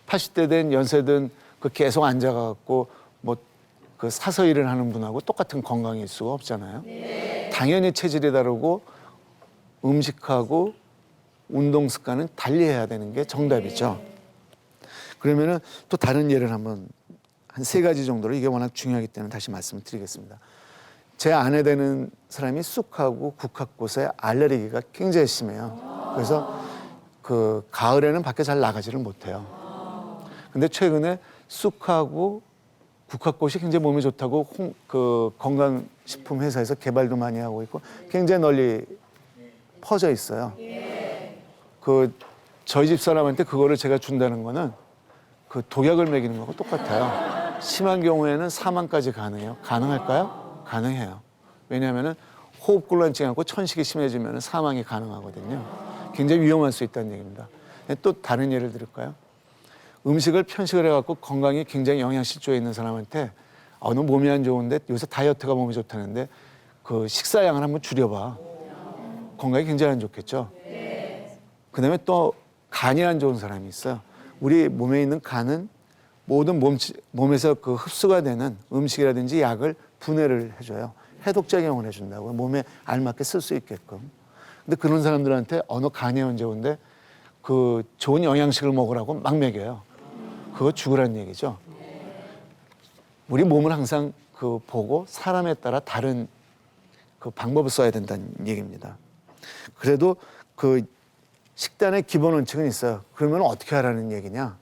80대 된 연세든 그 계속 앉아갖고 뭐 그 사서 일을 하는 분하고 똑같은 건강일 수가 없잖아요. 네. 당연히 체질이 다르고 음식하고 운동 습관은 달리해야 되는 게 정답이죠. 그러면은 또 다른 예를 한번 한 3가지 정도로 이게 워낙 중요하기 때문에 다시 말씀을 드리겠습니다. 제 아내 되는 사람이 쑥하고 국화꽃에 알레르기가 굉장히 심해요. 그래서 그 가을에는 밖에 잘 나가지를 못해요. 근데 최근에 쑥하고 국화꽃이 굉장히 몸에 좋다고 그 건강식품 회사에서 개발도 많이 하고 있고 굉장히 널리 퍼져 있어요. 그 저희 집 사람한테 그거를 제가 준다는 거는 그 독약을 먹이는 거하고 똑같아요. 심한 경우에는 사망까지 가능해요. 가능할까요? 가능해요. 왜냐하면은 호흡곤란증하고 천식이 심해지면 사망이 가능하거든요. 굉장히 위험할 수 있다는 얘기입니다. 또 다른 예를 들을까요? 음식을 편식을 해갖고 건강이 굉장히 영양실조에 있는 사람한테 너 몸이 안 좋은데 요새 다이어트가 몸에 좋다는데 그 식사량을 한번 줄여봐. 건강이 굉장히 안 좋겠죠. 그다음에 또 간이 안 좋은 사람이 있어요. 우리 몸에 있는 간은 모든 몸에서 그 흡수가 되는 음식이라든지 약을 분해를 해줘요. 해독작용을 해준다고요. 몸에 알맞게 쓸 수 있게끔. 근데 그런 사람들한테 너 간이 안 좋은데 그 좋은 영양식을 먹으라고 막 먹여요. 그거 죽으란 얘기죠. 우리 몸을 항상 그 보고 사람에 따라 다른 그 방법을 써야 된다는 얘기입니다. 그래도 그 식단의 기본 원칙은 있어요. 그러면 어떻게 하라는 얘기냐?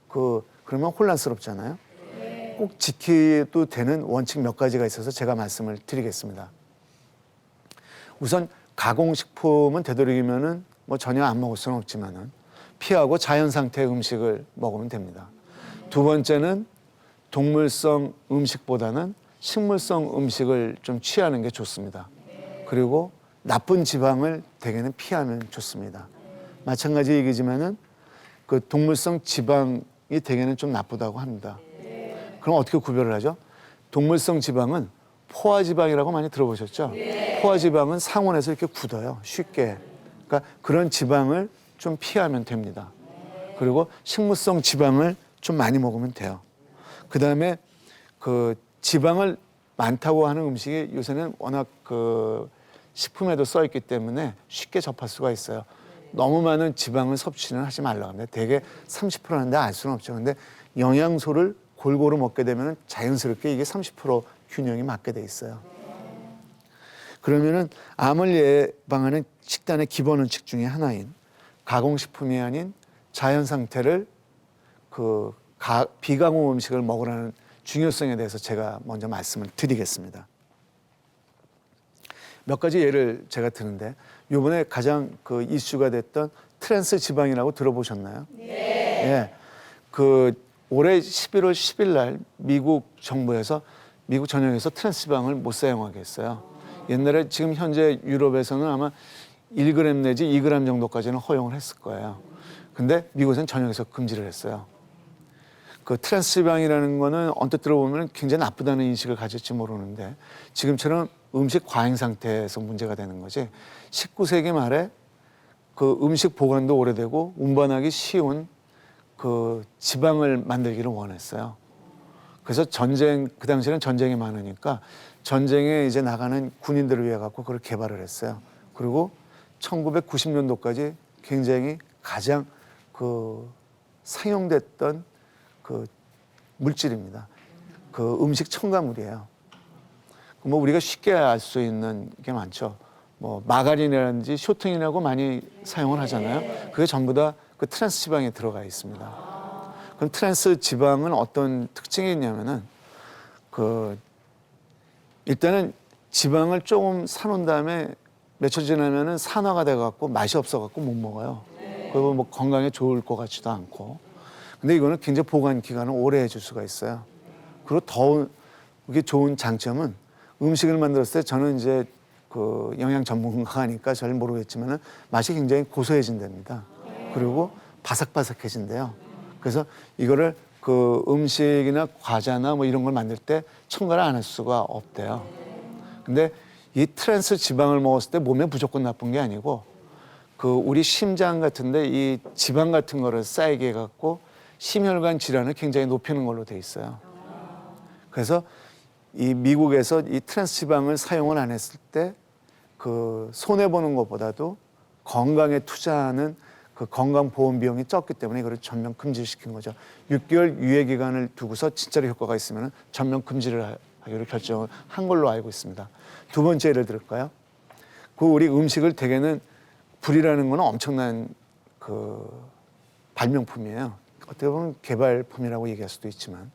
그러면 혼란스럽잖아요. 꼭 지켜도 되는 원칙 몇 가지가 있어서 제가 말씀을 드리겠습니다. 우선 가공식품은 되도록이면은 뭐 전혀 안 먹을 수는 없지만은 피하고 자연 상태의 음식을 먹으면 됩니다. 두 번째는 동물성 음식보다는 식물성 음식을 좀 취하는 게 좋습니다. 그리고 나쁜 지방을 대개는 피하면 좋습니다. 마찬가지 얘기지만은 그 동물성 지방이 대개는 좀 나쁘다고 합니다. 그럼 어떻게 구별을 하죠? 동물성 지방은 포화지방이라고 많이 들어보셨죠? 포화지방은 상온에서 이렇게 굳어요. 쉽게. 그러니까 그런 지방을 좀 피하면 됩니다. 그리고 식물성 지방을 좀 많이 먹으면 돼요. 그다음에 그 지방을 많다고 하는 음식이 요새는 워낙 그 식품에도 써 있기 때문에 쉽게 접할 수가 있어요. 너무 많은 지방을 섭취는 하지 말라고 합니다. 대개 30%인데 알 수는 없죠. 근데 영양소를 골고루 먹게 되면 자연스럽게 이게 30% 균형이 맞게 돼 있어요. 그러면은 암을 예방하는 식단의 기본 원칙 중에 하나인 가공식품이 아닌 자연 상태를 비가공 음식을 먹으라는 중요성에 대해서 제가 먼저 말씀을 드리겠습니다. 몇 가지 예를 제가 드는데 이번에 가장 그 이슈가 됐던 트랜스 지방이라고 들어보셨나요? 네. 예. 그 올해 11월 10일 날 미국 정부에서 미국 전역에서 트랜스 지방을 못 사용하게 했어요. 옛날에 지금 현재 유럽에서는 아마 1g 내지 2g 정도까지는 허용을 했을 거예요. 근데 미국에서는 전역에서 금지를 했어요. 그 트랜스 지방이라는 거는 언뜻 들어보면 굉장히 나쁘다는 인식을 가질지 모르는데 지금처럼 음식 과잉 상태에서 문제가 되는 거지. 19세기 말에 그 음식 보관도 오래되고 운반하기 쉬운 그 지방을 만들기를 원했어요. 그래서 그 당시에는 전쟁이 많으니까 전쟁에 이제 나가는 군인들을 위해 갖고 그걸 개발을 했어요. 그리고 1990년도까지 굉장히 가장 그 사용됐던 그 물질입니다. 그 음식 첨가물이에요. 뭐 우리가 쉽게 알 수 있는 게 많죠. 뭐 마가린이라든지 쇼팅이라고 많이 사용을 하잖아요. 그게 전부 다 그 트랜스 지방에 들어가 있습니다. 그럼 트랜스 지방은 어떤 특징이 있냐면은 그 일단은 지방을 조금 사놓은 다음에 며칠 지나면은 산화가 돼 갖고 맛이 없어 갖고 못 먹어요. 그리고 뭐 건강에 좋을 것 같지도 않고. 근데 이거는 굉장히 보관 기간을 오래 해줄 수가 있어요. 그리고 이게 좋은 장점은 음식을 만들었을 때 저는 이제 그 영양 전문가니까 잘 모르겠지만은 맛이 굉장히 고소해진답니다. 그리고 바삭바삭해진대요. 그래서 이거를 그 음식이나 과자나 뭐 이런 걸 만들 때 첨가를 안 할 수가 없대요. 근데 이 트랜스 지방을 먹었을 때 몸에 무조건 나쁜 게 아니고 그 우리 심장 같은데 이 지방 같은 거를 쌓이게 해갖고 심혈관 질환을 굉장히 높이는 걸로 돼 있어요. 그래서 이 미국에서 이 트랜스 지방을 사용을 안 했을 때 그 손해 보는 것보다도 건강에 투자하는 그 건강보험 비용이 적기 때문에 이거를 전면 금지를 시킨 거죠. 6개월 유예 기간을 두고서 진짜로 효과가 있으면 전면 금지를 하기로 결정을 한 걸로 알고 있습니다. 두 번째 예를 들을까요? 그 우리 음식을 대개는 불이라는 건 엄청난 그 발명품이에요. 어떻게 보면 개발품이라고 얘기할 수도 있지만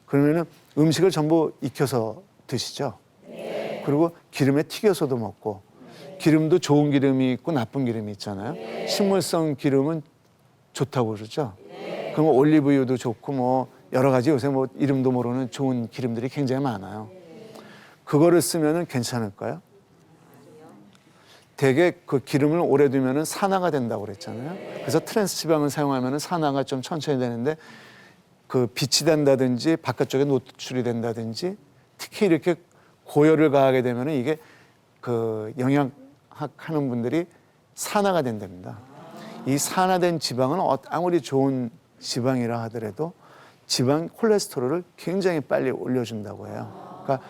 그러면은 음식을 전부 익혀서 드시죠. 네. 그리고 기름에 튀겨서도 먹고 기름도 좋은 기름이 있고 나쁜 기름이 있잖아요. 네. 식물성 기름은 좋다고 그러죠. 네. 그럼 올리브유도 좋고 뭐 여러 가지 요새 뭐 이름도 모르는 좋은 기름들이 굉장히 많아요. 네. 그거를 쓰면은 괜찮을까요? 대개 그 기름을 오래 두면은 산화가 된다고 그랬잖아요. 그래서 트랜스 지방을 사용하면은 산화가 좀 천천히 되는데 그 빛이 된다든지 바깥쪽에 노출이 된다든지 특히 이렇게 고열을 가하게 되면은 이게 그 영양학 하는 분들이 산화가 된답니다. 이 산화된 지방은 아무리 좋은 지방이라 하더라도 지방 콜레스테롤을 굉장히 빨리 올려준다고 해요. 그러니까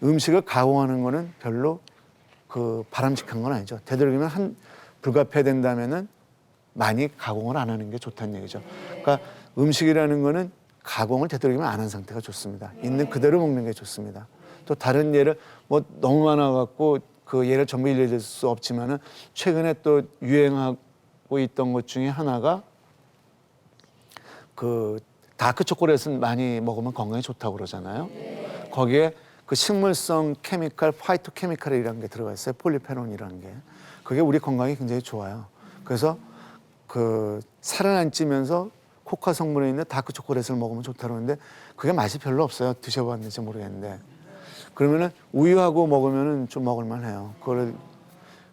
음식을 가공하는 거는 별로 그 바람직한 건 아니죠. 되도록이면 불가피하다면은 많이 가공을 안 하는 게 좋다는 얘기죠. 그러니까 음식이라는 거는 가공을 되도록이면 안 한 상태가 좋습니다. 있는 그대로 먹는 게 좋습니다. 또 다른 예를 뭐 너무 많아갖고 그 예를 전부 일러줄 수 없지만은 최근에 또 유행하고 있던 것 중에 하나가 그 다크 초콜릿은 많이 먹으면 건강에 좋다고 그러잖아요. 거기에 그 식물성 케미칼, 파이토 케미칼이라는 게 들어가 있어요. 폴리페놀이라는 게. 그게 우리 건강에 굉장히 좋아요. 그래서 그 살은 안 찌면서 코코아 성분에 있는 다크 초콜릿을 먹으면 좋다 그러는데 그게 맛이 별로 없어요. 드셔봤는지 모르겠는데. 그러면은 우유하고 먹으면은 좀 먹을만 해요.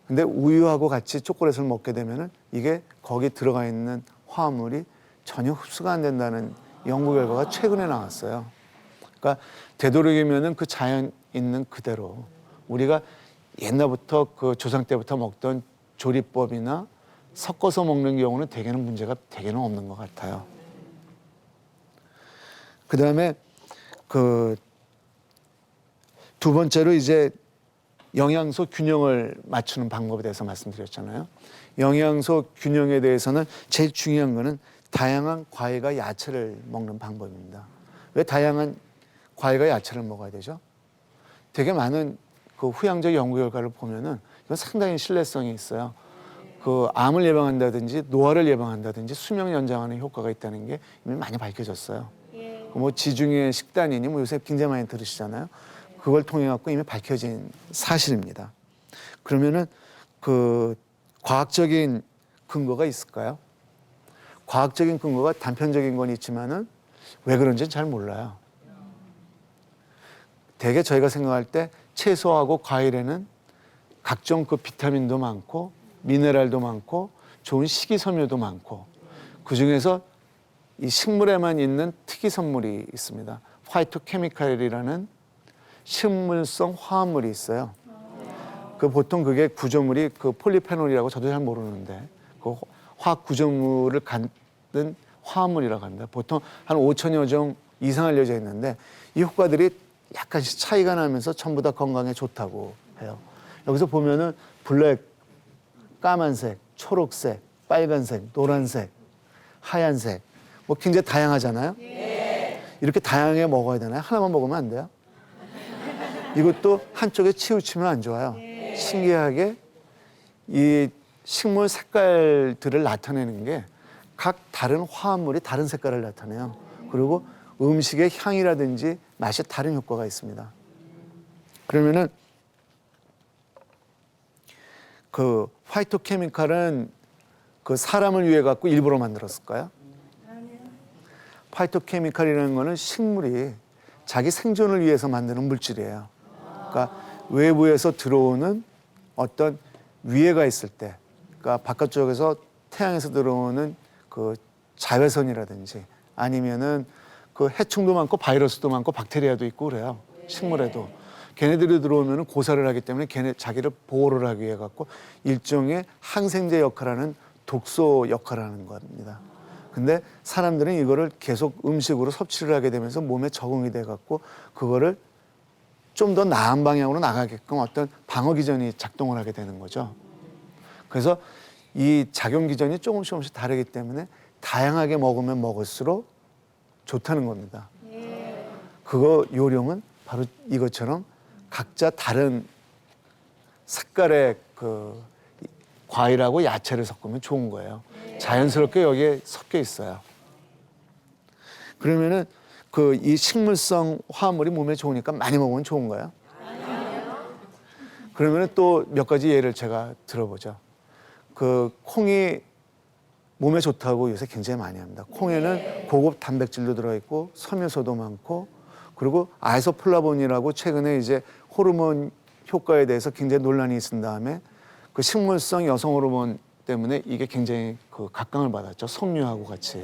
근데 우유하고 같이 초콜릿을 먹게 되면은 이게 거기 들어가 있는 화합물이 전혀 흡수가 안 된다는 연구 결과가 최근에 나왔어요. 그러니까 되도록이면은 그 자연 있는 그대로 우리가 옛날부터 그 조상 때부터 먹던 조리법이나 섞어서 먹는 경우는 대개는 없는 것 같아요. 그다음에 그 두 번째로 이제 영양소 균형을 맞추는 방법에 대해서 말씀드렸잖아요. 영양소 균형에 대해서는 제일 중요한 거는 다양한 과일과 야채를 먹는 방법입니다. 왜 다양한 과일과 야채를 먹어야 되죠? 되게 많은 그 후양적 연구 결과를 보면은 이건 상당히 신뢰성이 있어요. 그 암을 예방한다든지 노화를 예방한다든지 수명 연장하는 효과가 있다는 게 이미 많이 밝혀졌어요. 뭐 지중해 식단이니 뭐 요새 굉장히 많이 들으시잖아요. 그걸 통해 갖고 이미 밝혀진 사실입니다. 그러면은 그 과학적인 근거가 있을까요? 과학적인 근거가 단편적인 건 있지만은 왜 그런지는 잘 몰라요. 대개 저희가 생각할 때 채소하고 과일에는 각종 그 비타민도 많고 미네랄도 많고 좋은 식이섬유도 많고 그중에서 이 식물에만 있는 특이성물이 있습니다. 파이토케미칼이라는 식물성 화합물이 있어요. 그 보통 그게 구조물이 그 폴리페놀이라고 저도 잘 모르는데 그 화학 구조물을 갖는 화합물이라고 합니다. 보통 한 5천여 종 이상 알려져 있는데 이 효과들이 약간씩 차이가 나면서 전부 다 건강에 좋다고 해요. 여기서 보면은 블랙, 까만색, 초록색, 빨간색, 노란색, 하얀색 뭐 굉장히 다양하잖아요. 이렇게 다양하게 먹어야 되나요? 하나만 먹으면 안 돼요? 이것도 한쪽에 치우치면 안 좋아요. 신기하게 이 식물 색깔들을 나타내는 게 각 다른 화합물이 다른 색깔을 나타내요. 그리고 음식의 향이라든지 맛이 다른 효과가 있습니다. 그러면은 그 파이토케미칼은 그 사람을 위해 갖고 일부러 만들었을까요? 파이토케미칼이라는 거는 식물이 자기 생존을 위해서 만드는 물질이에요. 그러니까 외부에서 들어오는 어떤 위해가 있을 때, 그러니까 바깥쪽에서 태양에서 들어오는 그 자외선이라든지 아니면은 그 해충도 많고 바이러스도 많고 박테리아도 있고 그래요. 식물에도. 걔네들이 들어오면 고사를 하기 때문에 걔네 자기를 보호를 하기 위해 갖고 일종의 항생제 역할하는 독소 역할을 하는 겁니다. 근데 사람들은 이거를 계속 음식으로 섭취를 하게 되면서 몸에 적응이 돼 갖고 그거를 좀 더 나은 방향으로 나가게끔 어떤 방어 기전이 작동을 하게 되는 거죠. 그래서 이 작용 기전이 조금씩 다르기 때문에 다양하게 먹으면 먹을수록 좋다는 겁니다. 그거 요령은 바로 이것처럼 각자 다른 색깔의 그 과일하고 야채를 섞으면 좋은 거예요. 자연스럽게 여기에 섞여 있어요. 그러면은 그 이 식물성 화합물이 몸에 좋으니까 많이 먹으면 좋은 거예요? 그러면은 또 몇 가지 예를 제가 들어보죠. 그 콩이 몸에 좋다고 요새 굉장히 많이 합니다. 콩에는 고급 단백질도 들어있고 섬유소도 많고 그리고 아이소플라본이라고 최근에 이제 호르몬 효과에 대해서 굉장히 논란이 있은 다음에 그 식물성 여성 호르몬 때문에 이게 굉장히 그 각광을 받았죠. 석류하고 같이.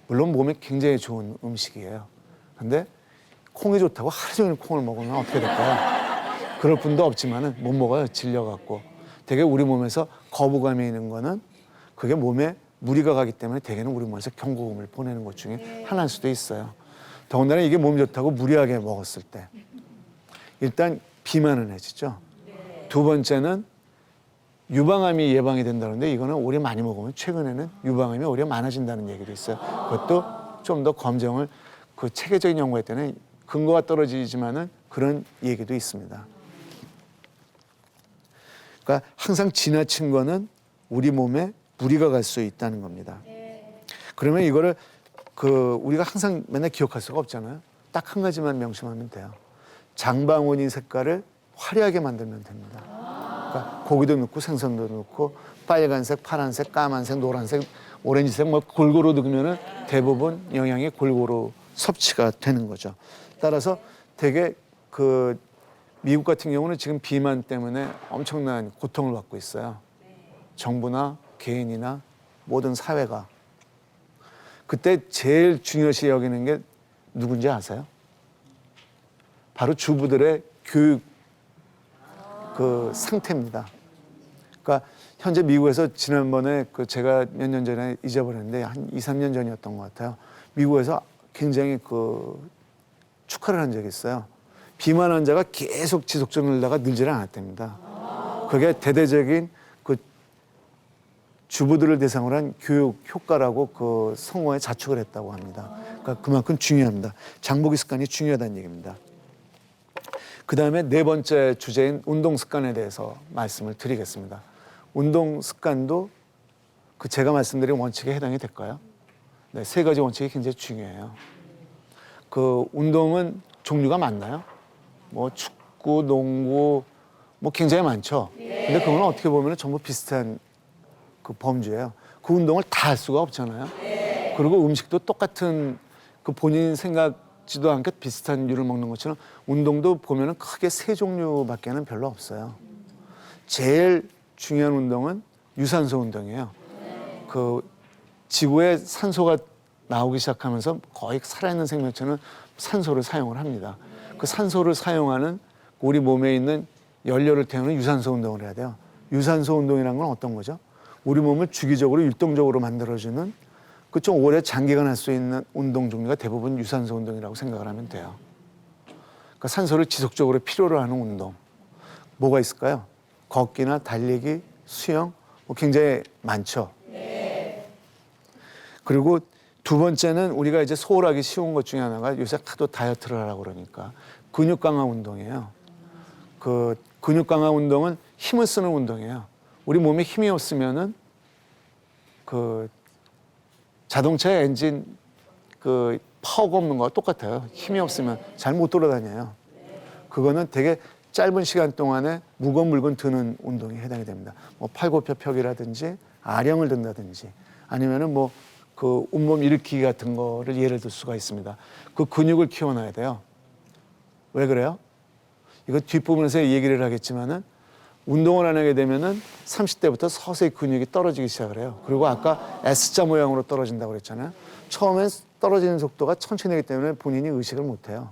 물론 몸에 굉장히 좋은 음식이에요. 근데 콩이 좋다고 하루 종일 콩을 먹으면 어떻게 될까요? 그럴 분도 없지만은 못 먹어요. 질려갖고. 되게 우리 몸에서 거부감이 있는 거는 그게 몸에 무리가 가기 때문에 대개는 우리 몸에서 경고음을 보내는 것 중에 하나일 수도 있어요. 더군다나 이게 몸이 좋다고 무리하게 먹었을 때 일단 비만은 해지죠. 두 번째는 유방암이 예방이 된다는데 이거는 오래 많이 먹으면 최근에는 유방암이 오히려 많아진다는 얘기도 있어요. 그것도 좀 더 검증을 그 체계적인 연구에 때는 근거가 떨어지지만은 그런 얘기도 있습니다. 그러니까 항상 지나친 거는 우리 몸에 무리가 갈 수 있다는 겁니다. 그러면 이거를 우리가 항상 맨날 기억할 수가 없잖아요. 딱 한 가지만 명심하면 돼요. 장방온이 색깔을 화려하게 만들면 됩니다. 그러니까 고기도 넣고 생선도 넣고 빨간색, 파란색, 까만색, 노란색, 오렌지색 뭐 골고루 넣으면은 대부분 영양이 골고루 섭취가 되는 거죠. 따라서 되게 미국 같은 경우는 지금 비만 때문에 엄청난 고통을 받고 있어요. 정부나 개인이나 모든 사회가. 그때 제일 중요시 여기는 게 누군지 아세요? 바로 주부들의 교육 상태입니다. 그러니까 현재 미국에서 지난번에 제가 몇 년 전에 잊어버렸는데 한 2, 3년 전이었던 것 같아요. 미국에서 굉장히 축하를 한 적이 있어요. 비만 환자가 계속 지속적으로 늘다가 늘지는 않았답니다. 그게 대대적인 주부들을 대상으로 한 교육 효과라고 성공에 자축을 했다고 합니다. 그러니까 그만큼 중요합니다. 장보기 습관이 중요하다는 얘기입니다. 그 다음에 네 번째 주제인 운동 습관에 대해서 말씀을 드리겠습니다. 운동 습관도 제가 말씀드린 원칙에 해당이 될까요? 네, 세 가지 원칙이 굉장히 중요해요. 운동은 종류가 많나요? 뭐 축구, 농구, 뭐 굉장히 많죠. 근데 그건 어떻게 보면 전부 비슷한 범주예요. 그 운동을 다 할 수가 없잖아요. 그리고 음식도 똑같은 본인 생각지도 않게 비슷한 류를 먹는 것처럼 운동도 보면은 크게 세 종류밖에는 별로 없어요. 제일 중요한 운동은 유산소 운동이에요. 지구에 산소가 나오기 시작하면서 거의 살아있는 생명체는 산소를 사용을 합니다. 그 산소를 사용하는 우리 몸에 있는 연료를 태우는 유산소 운동을 해야 돼요. 유산소 운동이라는 건 어떤 거죠? 우리 몸을 주기적으로 율동적으로 만들어주는 좀 오래 장기간 할 수 있는 운동 종류가 대부분 유산소 운동이라고 생각을 하면 돼요. 그러니까 산소를 지속적으로 필요로 하는 운동. 뭐가 있을까요? 걷기나 달리기, 수영, 뭐 굉장히 많죠. 그리고 두 번째는 우리가 이제 소홀하기 쉬운 것 중에 하나가 요새 하도 다이어트를 하라고 그러니까 근육 강화 운동이에요. 근육 강화 운동은 힘을 쓰는 운동이에요. 우리 몸에 힘이 없으면은 자동차 엔진 파워가 없는 거와 똑같아요. 힘이 없으면 잘 못 돌아다녀요. 그거는 되게 짧은 시간 동안에 무거운 물건 드는 운동에 해당이 됩니다. 뭐 팔굽혀펴기라든지 아령을 든다든지 아니면은 온몸 일으키기 같은 거를 예를 들 수가 있습니다. 근육을 키워놔야 돼요. 왜 그래요? 이거 뒷부분에서 얘기를 하겠지만은 운동을 안 하게 되면은 30대부터 서서히 근육이 떨어지기 시작을 해요. 그리고 아까 S자 모양으로 떨어진다고 그랬잖아요. 처음엔 떨어지는 속도가 천천히 되기 때문에 본인이 의식을 못 해요.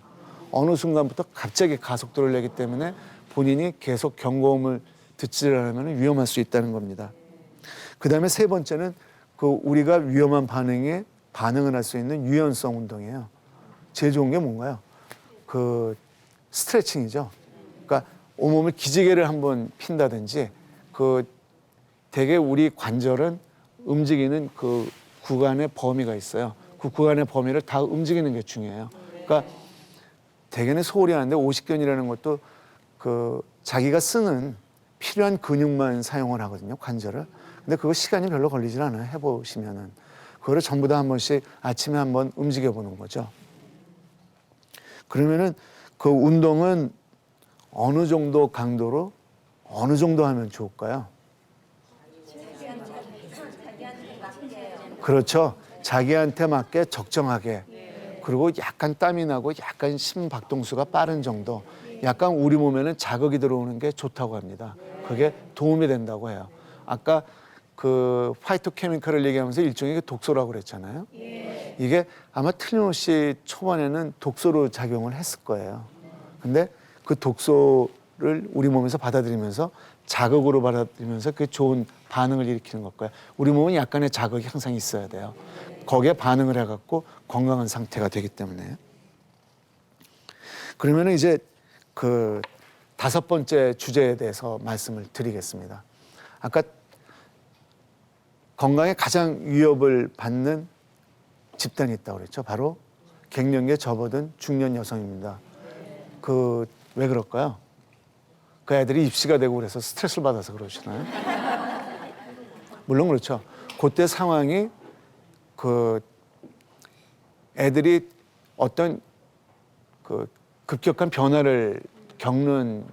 어느 순간부터 갑자기 가속도를 내기 때문에 본인이 계속 경고음을 듣지를 않으면 위험할 수 있다는 겁니다. 그 다음에 세 번째는 우리가 위험한 반응에 반응을 할 수 있는 유연성 운동이에요. 제일 좋은 게 뭔가요? 스트레칭이죠. 그러니까 온몸을 기지개를 한번 핀다든지 되게 우리 관절은 움직이는 구간의 범위가 있어요. 그 구간의 범위를 다 움직이는 게 중요해요. 그러니까 대개는 소홀히 하는데 오십견이라는 것도 자기가 쓰는 필요한 근육만 사용을 하거든요, 관절을. 근데 그거 시간이 별로 걸리질 않아요, 해보시면은. 그거를 전부 다 한 번씩 아침에 한번 움직여 보는 거죠. 그러면은 운동은 어느 정도 강도로 어느 정도 하면 좋을까요? 그렇죠. 자기한테 맞게 적정하게. 그리고 약간 땀이 나고 약간 심박동수가 빠른 정도. 약간 우리 몸에는 자극이 들어오는 게 좋다고 합니다. 그게 도움이 된다고 해요. 아까 파이토케미컬을 얘기하면서 일종의 독소라고 그랬잖아요. 이게 아마 틀림없이 초반에는 독소로 작용을 했을 거예요. 근데 그 독소를 우리 몸에서 받아들이면서 자극으로 받아들이면서 그게 좋은 반응을 일으키는 것 거예요. 우리 몸은 약간의 자극이 항상 있어야 돼요. 거기에 반응을 해갖고 건강한 상태가 되기 때문에. 그러면 이제 다섯 번째 주제에 대해서 말씀을 드리겠습니다. 아까 건강에 가장 위협을 받는 집단이 있다고 그랬죠. 바로 갱년기에 접어든 중년 여성입니다. 왜 그럴까요? 그 애들이 입시가 되고 그래서 스트레스를 받아서 그러시나요? 물론 그렇죠. 그때 상황이 애들이 어떤 그 급격한 변화를 겪는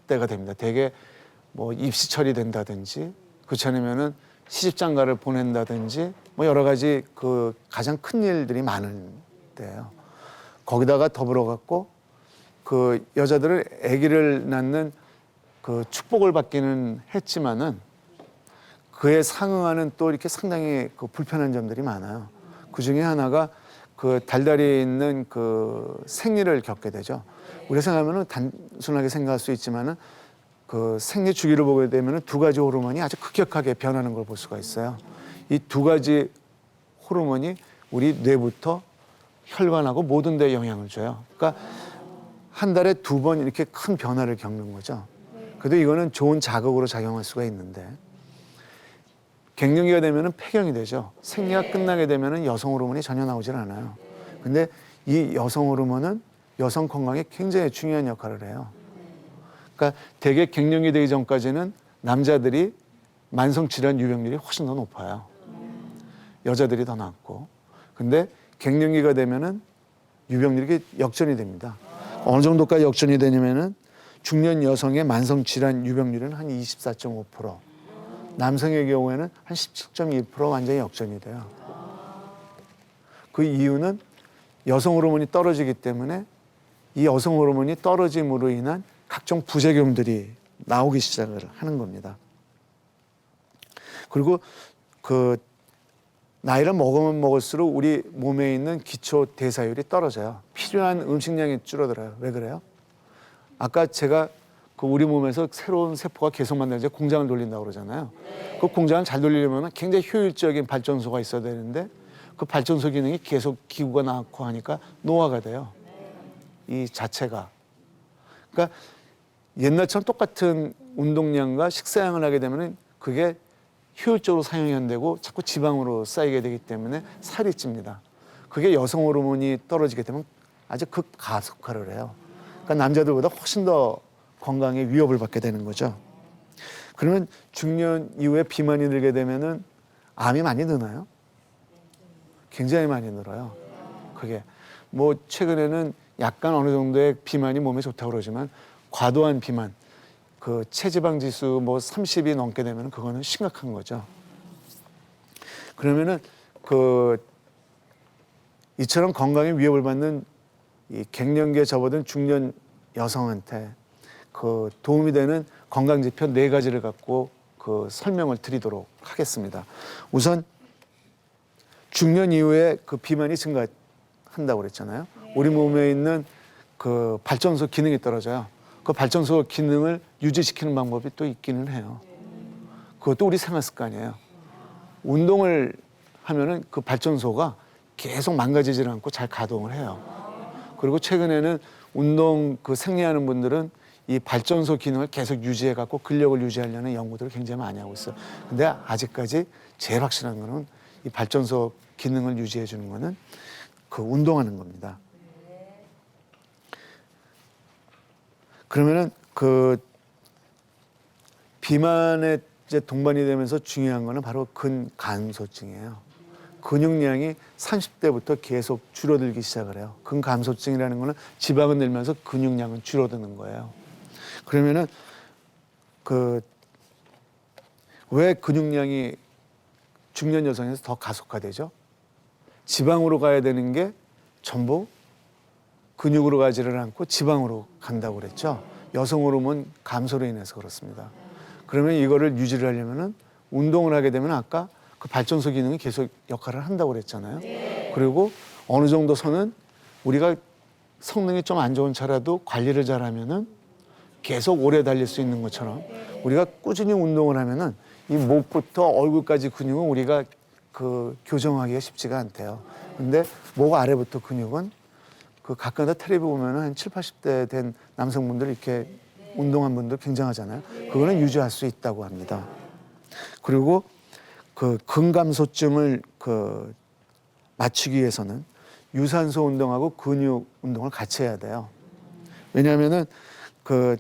때가 됩니다. 되게 뭐 입시 처리된다든지 그렇지 않으면은 시집장가를 보낸다든지 뭐 여러 가지 그 가장 큰 일들이 많은 때예요. 거기다가 더불어 갖고 그 여자들은 아기를 낳는 그 축복을 받기는 했지만은 그에 상응하는 또 이렇게 상당히 그 불편한 점들이 많아요. 그 중에 하나가 그 달달이 있는 그 생리를 겪게 되죠. 우리가 생각하면은 단순하게 생각할 수 있지만은 그 생리 주기를 보게 되면은 두 가지 호르몬이 아주 급격하게 변하는 걸 볼 수가 있어요. 이 두 가지 호르몬이 우리 뇌부터 혈관하고 모든 데 영향을 줘요. 그러니까 한 달에 두 번 이렇게 큰 변화를 겪는 거죠. 그래도 이거는 좋은 자극으로 작용할 수가 있는데 갱년기가 되면은 폐경이 되죠. 생리가 끝나게 되면은 여성 호르몬이 전혀 나오질 않아요. 근데 이 여성 호르몬은 여성 건강에 굉장히 중요한 역할을 해요. 그러니까 대개 갱년기 되기 전까지는 남자들이 만성 질환 유병률이 훨씬 더 높아요. 여자들이 더 낮고. 근데 갱년기가 되면은 유병률이 역전이 됩니다. 어느 정도까지 역전이 되냐면은 중년 여성의 만성 질환 유병률은 한 24.5%, 남성의 경우에는 한 17.2% 완전히 역전이 돼요. 그 이유는 여성 호르몬이 떨어지기 때문에 이 여성 호르몬이 떨어짐으로 인한 각종 부작용들이 나오기 시작을 하는 겁니다. 그리고 그 나이를 먹으면 먹을수록 우리 몸에 있는 기초 대사율이 떨어져요. 필요한 음식량이 줄어들어요. 왜 그래요? 아까 제가 그 우리 몸에서 새로운 세포가 계속 만들어서 공장을 돌린다고 그러잖아요. 그 공장을 잘 돌리려면 굉장히 효율적인 발전소가 있어야 되는데 그 발전소 기능이 계속 기구가 나고 하니까 노화가 돼요. 이 자체가. 그러니까 옛날처럼 똑같은 운동량과 식사량을 하게 되면 그게 효율적으로 사용이 안 되고 자꾸 지방으로 쌓이게 되기 때문에 살이 찝니다. 그게 여성 호르몬이 떨어지게 되면 아주 극가속화를 해요. 그러니까 남자들보다 훨씬 더 건강에 위협을 받게 되는 거죠. 그러면 중년 이후에 비만이 늘게 되면은 암이 많이 느나요? 굉장히 많이 늘어요. 그게 뭐 최근에는 약간 어느 정도의 비만이 몸에 좋다고 그러지만 과도한 비만, 그 체지방 지수 뭐 30이 넘게 되면 그거는 심각한 거죠. 그러면은 그 이처럼 건강에 위협을 받는 이 갱년기에 접어든 중년 여성한테 그 도움이 되는 건강 지표 4가지를 갖고 그 설명을 드리도록 하겠습니다. 우선 중년 이후에 그 비만이 증가한다고 그랬잖아요. 우리 몸에 있는 그 발전소 기능이 떨어져요. 그 발전소 기능을 유지시키는 방법이 또 있기는 해요. 그것도 우리 생활 습관이에요. 운동을 하면은 그 발전소가 계속 망가지질 않고 잘 가동을 해요. 그리고 최근에는 운동 그 생리하는 분들은 이 발전소 기능을 계속 유지해 갖고 근력을 유지하려는 연구들을 굉장히 많이 하고 있어요. 근데 아직까지 제일 확실한 거는 이 발전소 기능을 유지해 주는 거는 그 운동하는 겁니다. 그러면은 그 비만에 이제 동반이 되면서 중요한 거는 바로 근감소증이에요. 근육량이 30대부터 계속 줄어들기 시작을 해요. 근감소증이라는 거는 지방은 늘면서 근육량은 줄어드는 거예요. 그러면은 그 왜 근육량이 중년 여성에서 더 가속화되죠? 지방으로 가야 되는 게 전부 근육으로 가지를 않고 지방으로 간다고 그랬죠. 여성 호르몬 감소로 인해서 그렇습니다. 그러면 이거를 유지를 하려면은 운동을 하게 되면 아까 그 발전소 기능이 계속 역할을 한다고 그랬잖아요. 그리고 어느 정도 선은 우리가 성능이 좀 안 좋은 차라도 관리를 잘하면은 계속 오래 달릴 수 있는 것처럼 우리가 꾸준히 운동을 하면은 이 목부터 얼굴까지 근육은 우리가 그 교정하기가 쉽지가 않대요. 근데 목 아래부터 근육은 그 가끔가다 텔레비 보면은 한 7, 80대 된 남성분들 이렇게 운동한 분들 굉장하잖아요. 그거는 유지할 수 있다고 합니다. 그리고 그 근감소증을 그 맞추기 위해서는 유산소 운동하고 근육 운동을 같이 해야 돼요. 왜냐하면은 그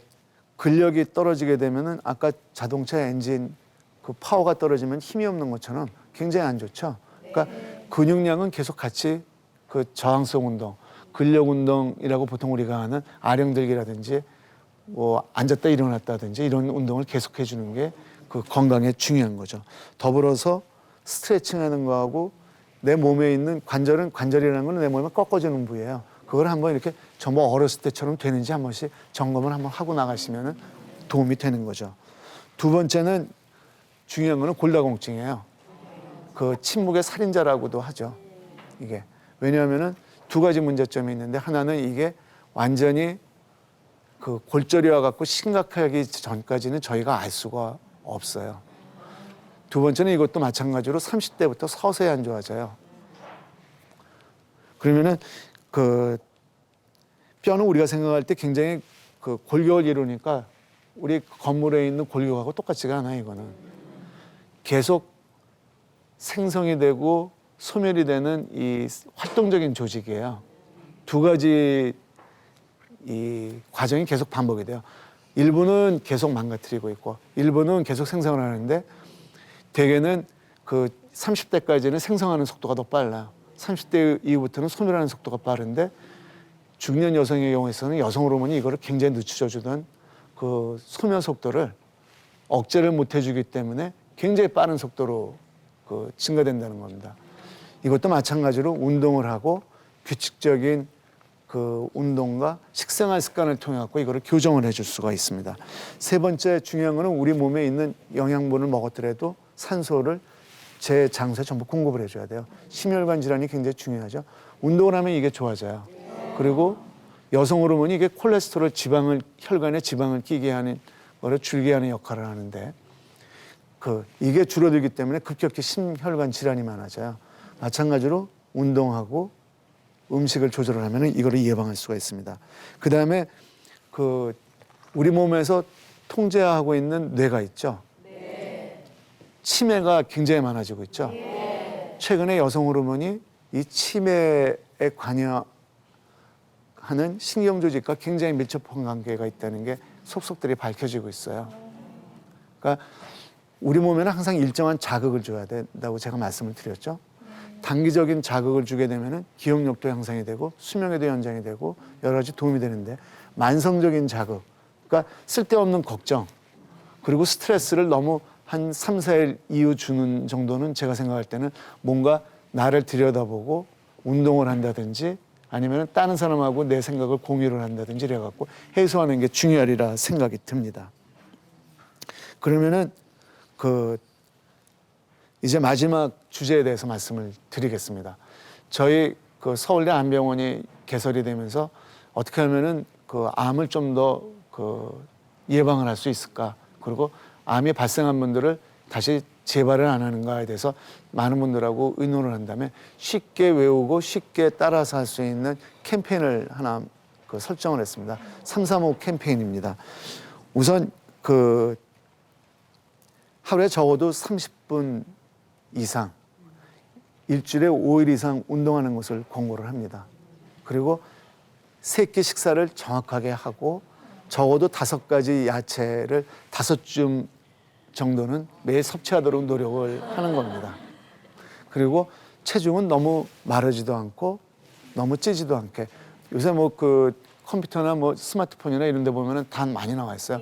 근력이 떨어지게 되면은 아까 자동차 엔진 그 파워가 떨어지면 힘이 없는 것처럼 굉장히 안 좋죠. 그러니까 근육량은 계속 같이 그 그 저항성 운동, 근력 운동이라고 보통 우리가 하는 아령들기라든지 뭐 앉았다 일어났다든지 이런 운동을 계속해 주는 게 그 건강에 중요한 거죠. 더불어서 스트레칭 하는 거하고 내 몸에 있는 관절이라는 건 내 몸에 꺾어지는 부위예요. 그걸 한번 이렇게 전부 어렸을 때처럼 되는지 한 번씩 점검을 한번 하고 나가시면 도움이 되는 거죠. 두 번째는 중요한 거는 골다공증이에요. 그 침묵의 살인자라고도 하죠. 이게 왜냐하면은 두 가지 문제점이 있는데 하나는 이게 완전히 그 골절이 와갖고 심각하기 전까지는 저희가 알 수가 없어요. 두 번째는 이것도 마찬가지로 30대부터 서서히 안 좋아져요. 그러면은 그 뼈는 우리가 생각할 때 굉장히 그 골격을 이루니까 우리 건물에 있는 골격하고 똑같지가 않아요. 이거는 계속 생성이 되고 소멸이 되는 이 활동적인 조직이에요. 두 가지 이 과정이 계속 반복이 돼요. 일부는 계속 망가뜨리고 있고 일부는 계속 생성을 하는데 대개는 그 30대까지는 생성하는 속도가 더 빨라요. 30대 이후부터는 소멸하는 속도가 빠른데 중년 여성의 경우에서는 여성 호르몬이 이거를 굉장히 늦춰 주던 그 소멸 속도를 억제를 못 해주기 때문에 굉장히 빠른 속도로 그 증가된다는 겁니다. 이것도 마찬가지로 운동을 하고 규칙적인 그 운동과 식생활 습관을 통해 갖고 이거를 교정을 해줄 수가 있습니다. 세 번째 중요한 거는 우리 몸에 있는 영양분을 먹었더라도 산소를 제 장소에 전부 공급을 해줘야 돼요. 심혈관 질환이 굉장히 중요하죠. 운동을 하면 이게 좋아져요. 그리고 여성 호르몬이 이게 콜레스테롤 혈관에 지방을 끼게 하는 거를 줄게 하는 역할을 하는데 이게 줄어들기 때문에 급격히 심혈관 질환이 많아져요. 마찬가지로 운동하고 음식을 조절을 하면 이거를 예방할 수가 있습니다. 그 다음에 우리 몸에서 통제하고 있는 뇌가 있죠. 치매가 굉장히 많아지고 있죠. 최근에 여성 호르몬이 이 치매에 관여하는 신경 조직과 굉장히 밀접한 관계가 있다는 게 속속들이 밝혀지고 있어요. 그러니까 우리 몸에는 항상 일정한 자극을 줘야 된다고 제가 말씀을 드렸죠. 단기적인 자극을 주게 되면 기억력도 향상이 되고 수명에도 연장이 되고 여러 가지 도움이 되는데 만성적인 자극, 그러니까 쓸데없는 걱정 그리고 스트레스를 너무 한 3, 4일 이후 주는 정도는 제가 생각할 때는 뭔가 나를 들여다보고 운동을 한다든지 아니면 다른 사람하고 내 생각을 공유를 한다든지 이래갖고 해소하는 게 중요하리라 생각이 듭니다. 그러면은 이제 마지막 주제에 대해서 말씀을 드리겠습니다. 저희 서울대 안병원이 개설이 되면서 어떻게 하면은 암을 좀 더 예방을 할 수 있을까? 그리고 암이 발생한 분들을 다시 재발을 안 하는가에 대해서 많은 분들하고 의논을 한다면 쉽게 외우고 쉽게 따라서 할 수 있는 캠페인을 하나 설정을 했습니다. 335 캠페인입니다. 우선 하루에 적어도 30분 이상 일주일에 5일 이상 운동하는 것을 권고를 합니다. 그리고 세 끼 식사를 정확하게 하고 적어도 5가지 야채를 5줌 정도는 매일 섭취하도록 노력을 하는 겁니다. 그리고 체중은 너무 마르지도 않고 너무 찌지도 않게 요새 컴퓨터나 스마트폰이나 이런 데 보면은 단 많이 나와 있어요.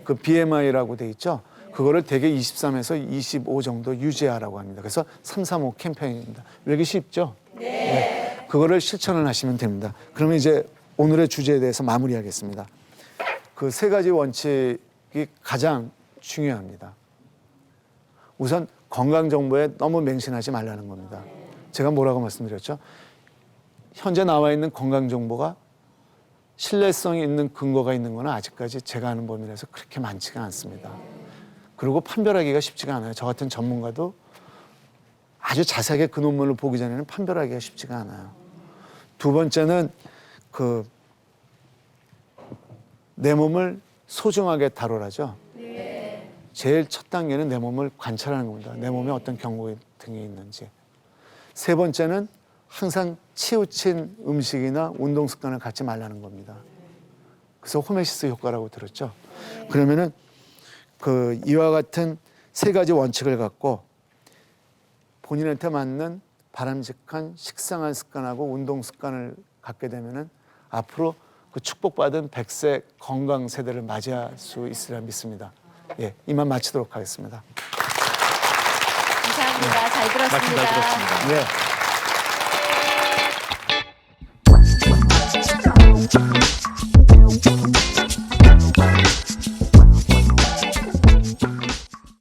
그 BMI라고 돼 있죠. 그거를 대개 23에서 25 정도 유지하라고 합니다. 그래서 335 캠페인입니다. 읽기 쉽죠? 네. 그거를 실천을 하시면 됩니다. 그러면 이제 오늘의 주제에 대해서 마무리하겠습니다. 그 3가지 원칙이 가장 중요합니다. 우선 건강 정보에 너무 맹신하지 말라는 겁니다. 제가 뭐라고 말씀드렸죠? 현재 나와 있는 건강 정보가 신뢰성이 있는 근거가 있는 건 아직까지 제가 아는 범위에서 그렇게 많지가 않습니다. 그리고 판별하기가 쉽지가 않아요. 저 같은 전문가도 아주 자세하게 그 논문을 보기 전에는 판별하기가 쉽지가 않아요. 두 번째는 내 몸을 소중하게 다루라죠. 제일 첫 단계는 내 몸을 관찰하는 겁니다. 내 몸에 어떤 경고등이 있는지. 세 번째는 항상 치우친 음식이나 운동 습관을 갖지 말라는 겁니다. 그래서 호메시스 효과라고 들었죠. 그러면은 이와 같은 3가지 원칙을 갖고 본인한테 맞는 바람직한 식생활 습관하고 운동 습관을 갖게 되면은 앞으로 그 축복받은 100세 건강 세대를 맞이할 수 있으리라 믿습니다. 예, 이만 마치도록 하겠습니다. 감사합니다. 잘 말씀 잘 들었습니다. 들었습니다. 예.